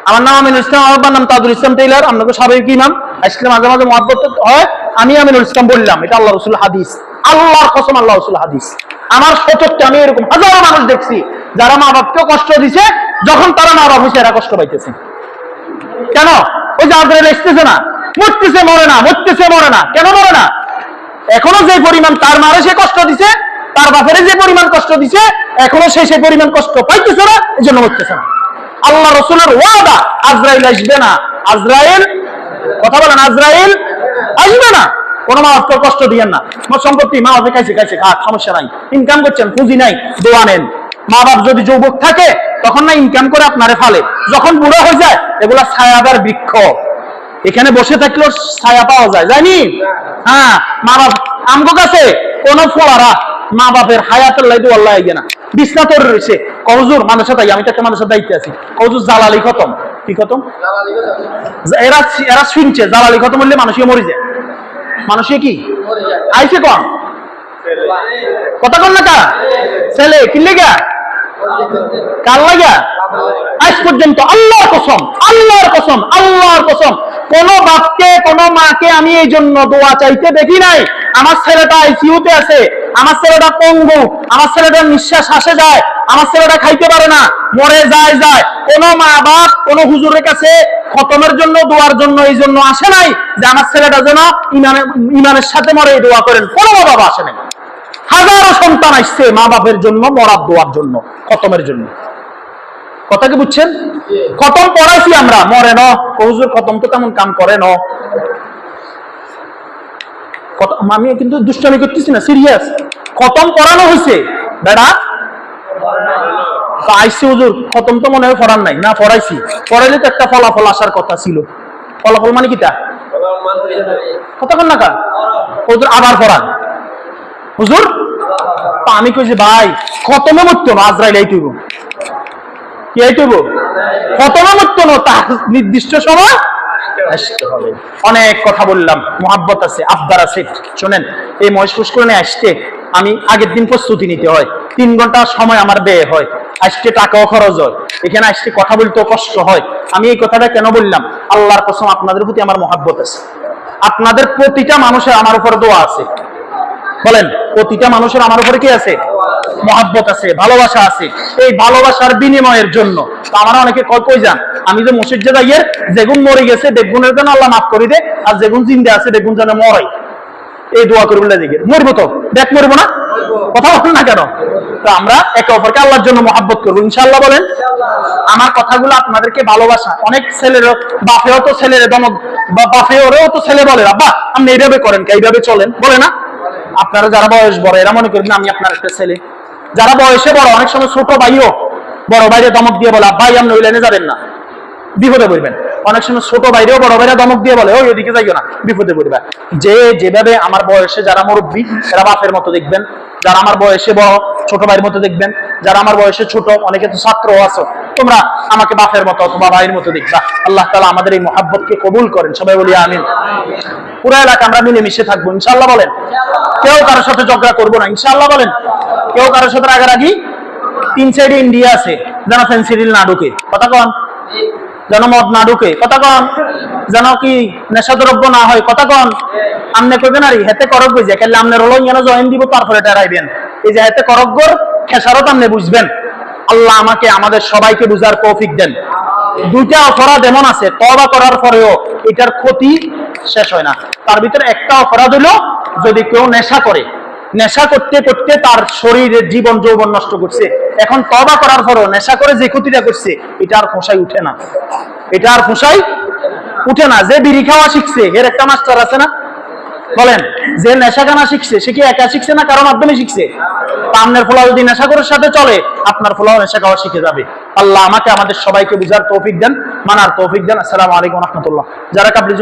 আমার নাম আমিনুল ইসলাম, আমার নাম তাজুল ইসলাম টেইলার। আপনাকে সবাই কি নাম আসলে মাঝে মাঝে মহব্বত হয়, আমি আমিনুল ইসলাম বললাম, এটা আল্লাহ রাসূল হাদিস। আল্লাহর কসম, আল্লাহ রাসূল হাদিস, আমার সচক্ষে আমি এরকম হাজারো মানুষ দেখছি যারা মা বাপকে কষ্ট দিছে, যখন তারা মা বাপ হয়েছে এরা কষ্ট পাইতেছে। কেন? ওই যে আজরাইল আসতেছে না, মরতেছে মরে না, মরতেছে মরে না, কেন মরে না? এখনো যে পরিমাণ তার মারে সে কষ্ট দিছে, তার বাপের যে পরিমাণ কষ্ট দিছে, এখনো সে পরিমাণ কষ্ট পাইতেছে না, এই জন্য মরতেছে না। আল্লাহ রাসূলের ওয়াদা, আজরাইল আসবে না। আজরাইল, কথা বলেন, আজরাইল আসবে না। কোন মা বাপকে কষ্ট দিয়েন না। তোমার সম্পত্তি মা বাপে খাইছে, খাক, সমস্যা নাই, ইনকাম করছেন, পুঁজি নাই, দোয়া নেন। মা বাপ যদি যুবক থাকে তখন না ইনকাম করে আপনারে ফালে, যখন বুড়ো হয়ে যায় এগুলা ছায়াদার বৃক্ষ, এখানে বসে থাকলেও ছায়া পাওয়া যায়, জানি? হ্যাঁ, মা বাপ আমগো কাছে কোন ফোয়ারা মা বাপের হায়াতের লাইতে আল্লাহ আইগে না, বিছনা তোর রয়েছে, কহুজুর মানুষের তাই, আমি তো একটা মানুষের দায়িত্বে আছি, কহুজুর জালালি খতম। কি খতম? এরা শুনছে জালালি খতম হলে মানুষই মরে যায়। মানুষে কি আইছে কন কথা কন না, কা ছেলে কিনলে গা কার লাগা? আজ পর্যন্ত আল্লাহর কসম, আল্লাহর কসম, আল্লাহর কসম, কোন বাপকে কোন মাকে আমি এই জন্য দোয়া চাইতে দেখি নাই। আমার ছেলেটা আইসিইউতে আছে, আমার ছেলেটা পঙ্গু, আমার ছেলেটা নিঃশ্বাস আসে যায়, আমার ছেলেটা খাইতে পারে না, মরে যায়। কোন মা বাপ কোন হুজুরের কাছে খতমের জন্য দোয়ার জন্য এই জন্য আসে নাই যে আমার ছেলেটা যেন ইমানের সাথে মরে, এই দোয়া করেন, কোন মা বাবা আসে নাই। হাজারো সন্তান আসছে মা বাপের জন্য মরার দোয়ার জন্য, খতমের জন্য। কথা কি বুঝছেন? খতম পড়াইছি আমরা, মরে ন হুজুর, খতম তো তেমন কাম করে ন। আমি কিন্তু দুষ্টামি করতেছি না, সিরিয়াস। খতম পড়ানো হয়েছে বেড়া, আইসি হুজুর খতম তো মনে হয় পড়ান নাই, না পড়াইছি, পড়াইলে তো একটা ফলাফল আসার কথা ছিল। ফলাফল মানে কিটা? কথা কন না কা হুজুর, আবার পড়ান হুজুর। আমি কইছি ভাই খতমে মরতো না, আজরাইল এইটুকু কি এইটুকু খতমে মরতো না, তার নির্দিষ্ট সময় আসতে হবে। অনেক কথা বললাম, মোহাব্বত আছে, আবদার আছে। শোনেন, এই মহেশ পুষ্করণে আসতে আমি আগের দিন প্রস্তুতি নিতে হয়, 3 ঘন্টা সময় আমার ব্যয় হয়, আসতে টাকাও খরচ হয়, এখানে আসতে কথা বলতেও কষ্ট হয়। আমি এই কথাটা কেন বললাম? আল্লাহর কসম, আপনাদের প্রতি আমার মোহাব্বত আছে। আপনাদের প্রতিটা মানুষের আমার উপর দোয়া আছে। বলেন, প্রতিটা মানুষের আমার উপরে কি আছে? মহাব্বত আছে, ভালোবাসা আছে। এই ভালোবাসার বিনিময়ের জন্য আমার অনেকে কই যান, আমি যে মসজিদে যাইয়ের যেগুন মরে গেছে বেগুনের জন্য আল্লাহ মাফ করে দে, আর যেগুন জিন্দা আছে বেগুন যেন মরাই, এই দোয়া করবেন। দেখে মরবো তো, দেখ মরবো না, কথা বলেন না কেন? তো আমরা একে অপরকে আল্লাহর জন্য মহাব্বত করবো, ইনশাআল্লাহ। বলেন, আমার কথাগুলো আপনাদেরকে ভালোবাসা। অনেক ছেলের বাপেও তো ছেলের দমক, বা বাপে ওরেও তো ছেলে বলে, আব্বা আপনি এইভাবে করেন, এইভাবে চলেন, বলে না? আপনারা যারা বয়স বড় এরা মনে করবেন আমি আপনার একটা ছেলে। যারা বয়সে বড়, অনেক সময় ছোট ভাইও বড় ভাইরে দমক দিয়ে বলে, ভাই আপনি ওই লাইনে যাবেন না, বিপদে পড়বেন। অনেক সময় ছোট ভাইরেও বড় ভাইরা দমক দিয়ে বলে, ওই ওইদিকে যাইও না, বিপদে পড়বে। যে যেভাবে আমার বয়সে যারা মুরব্বী এরা বাপের মতো দেখবেন, যারা আমার বয়সে বড় ছোট ভাইয়ের মতো দেখবেন, যারা আমার বয়সে ছোট, অনেকে তো ছাত্রও আছো, তোমরা আমাকে বাপের মতো অথবা ভাইয়ের মতো দেখবা। আল্লাহ তাআলা আমাদের এই মহাব্বতকে কবুল করেন, সবাই বলি আমিন। পুরো এলাকা আমরা মিলেমিশে থাকবো, ইনশাআল্লাহ। বলেন, কেউ কারোর সাথে ঝগড়া করবো না, ইনশাআল্লাহ। বলেন, কেউ কারোর সাথে রাগারাগি, 3 সাইডে ইন্ডিয়া আছে, যেন ফেন্সিডিল না ঢুকে, কথা কন, যেন মদ না ঢুকে, কথা কন, যেন কি নেশাদ্রব্য না হয়, কথা কন। আমনে কইবেন আরে হেতে করক বুঝে কালে আমনে রলো যেন জয়েন দিব, তারপরে টেরাইবেন। এই যে হেতে করকগর খেসারত আমনে বুঝবেন। আল্লাহ আমাকে আমাদের সবাইকে বুঝার তৌফিক দেন। 2টা অপরাধ এমন আছে তওবা করার পরেও এটার ক্ষতি শেষ হয় না। তার ভিতরে একটা অপরাধ হলো যদি কেউ নেশা করে, নেশা করতে করতে তার শরীরের জীবন যৌবন নষ্ট করছে, এখন তওবা করার পরও নেশা করে যে ক্ষতিটা করছে এটা আর খোসাই উঠে না, এটা আর খোসাই উঠে না। যে বিড়ি খাওয়া শিখছে এর একটা মাস্টার আছে না? বলেন, যে নেশা খানা শিখছে সে কি একা শিখছে না কারো মাধ্যমে শিখছে? আপনার ফলাও যদি নেশাখোরের সাথে চলে, আপনার ফলাও নেশা খাওয়া শিখে যাবে। আল্লাহ আমাকে আমাদের সবাইকে বুঝার তৌফিক দেন, মানার তৌফিক দেন। আসসালামু আলাইকুম ওয়া রাহমাতুল্লাহ। যারা কাবলি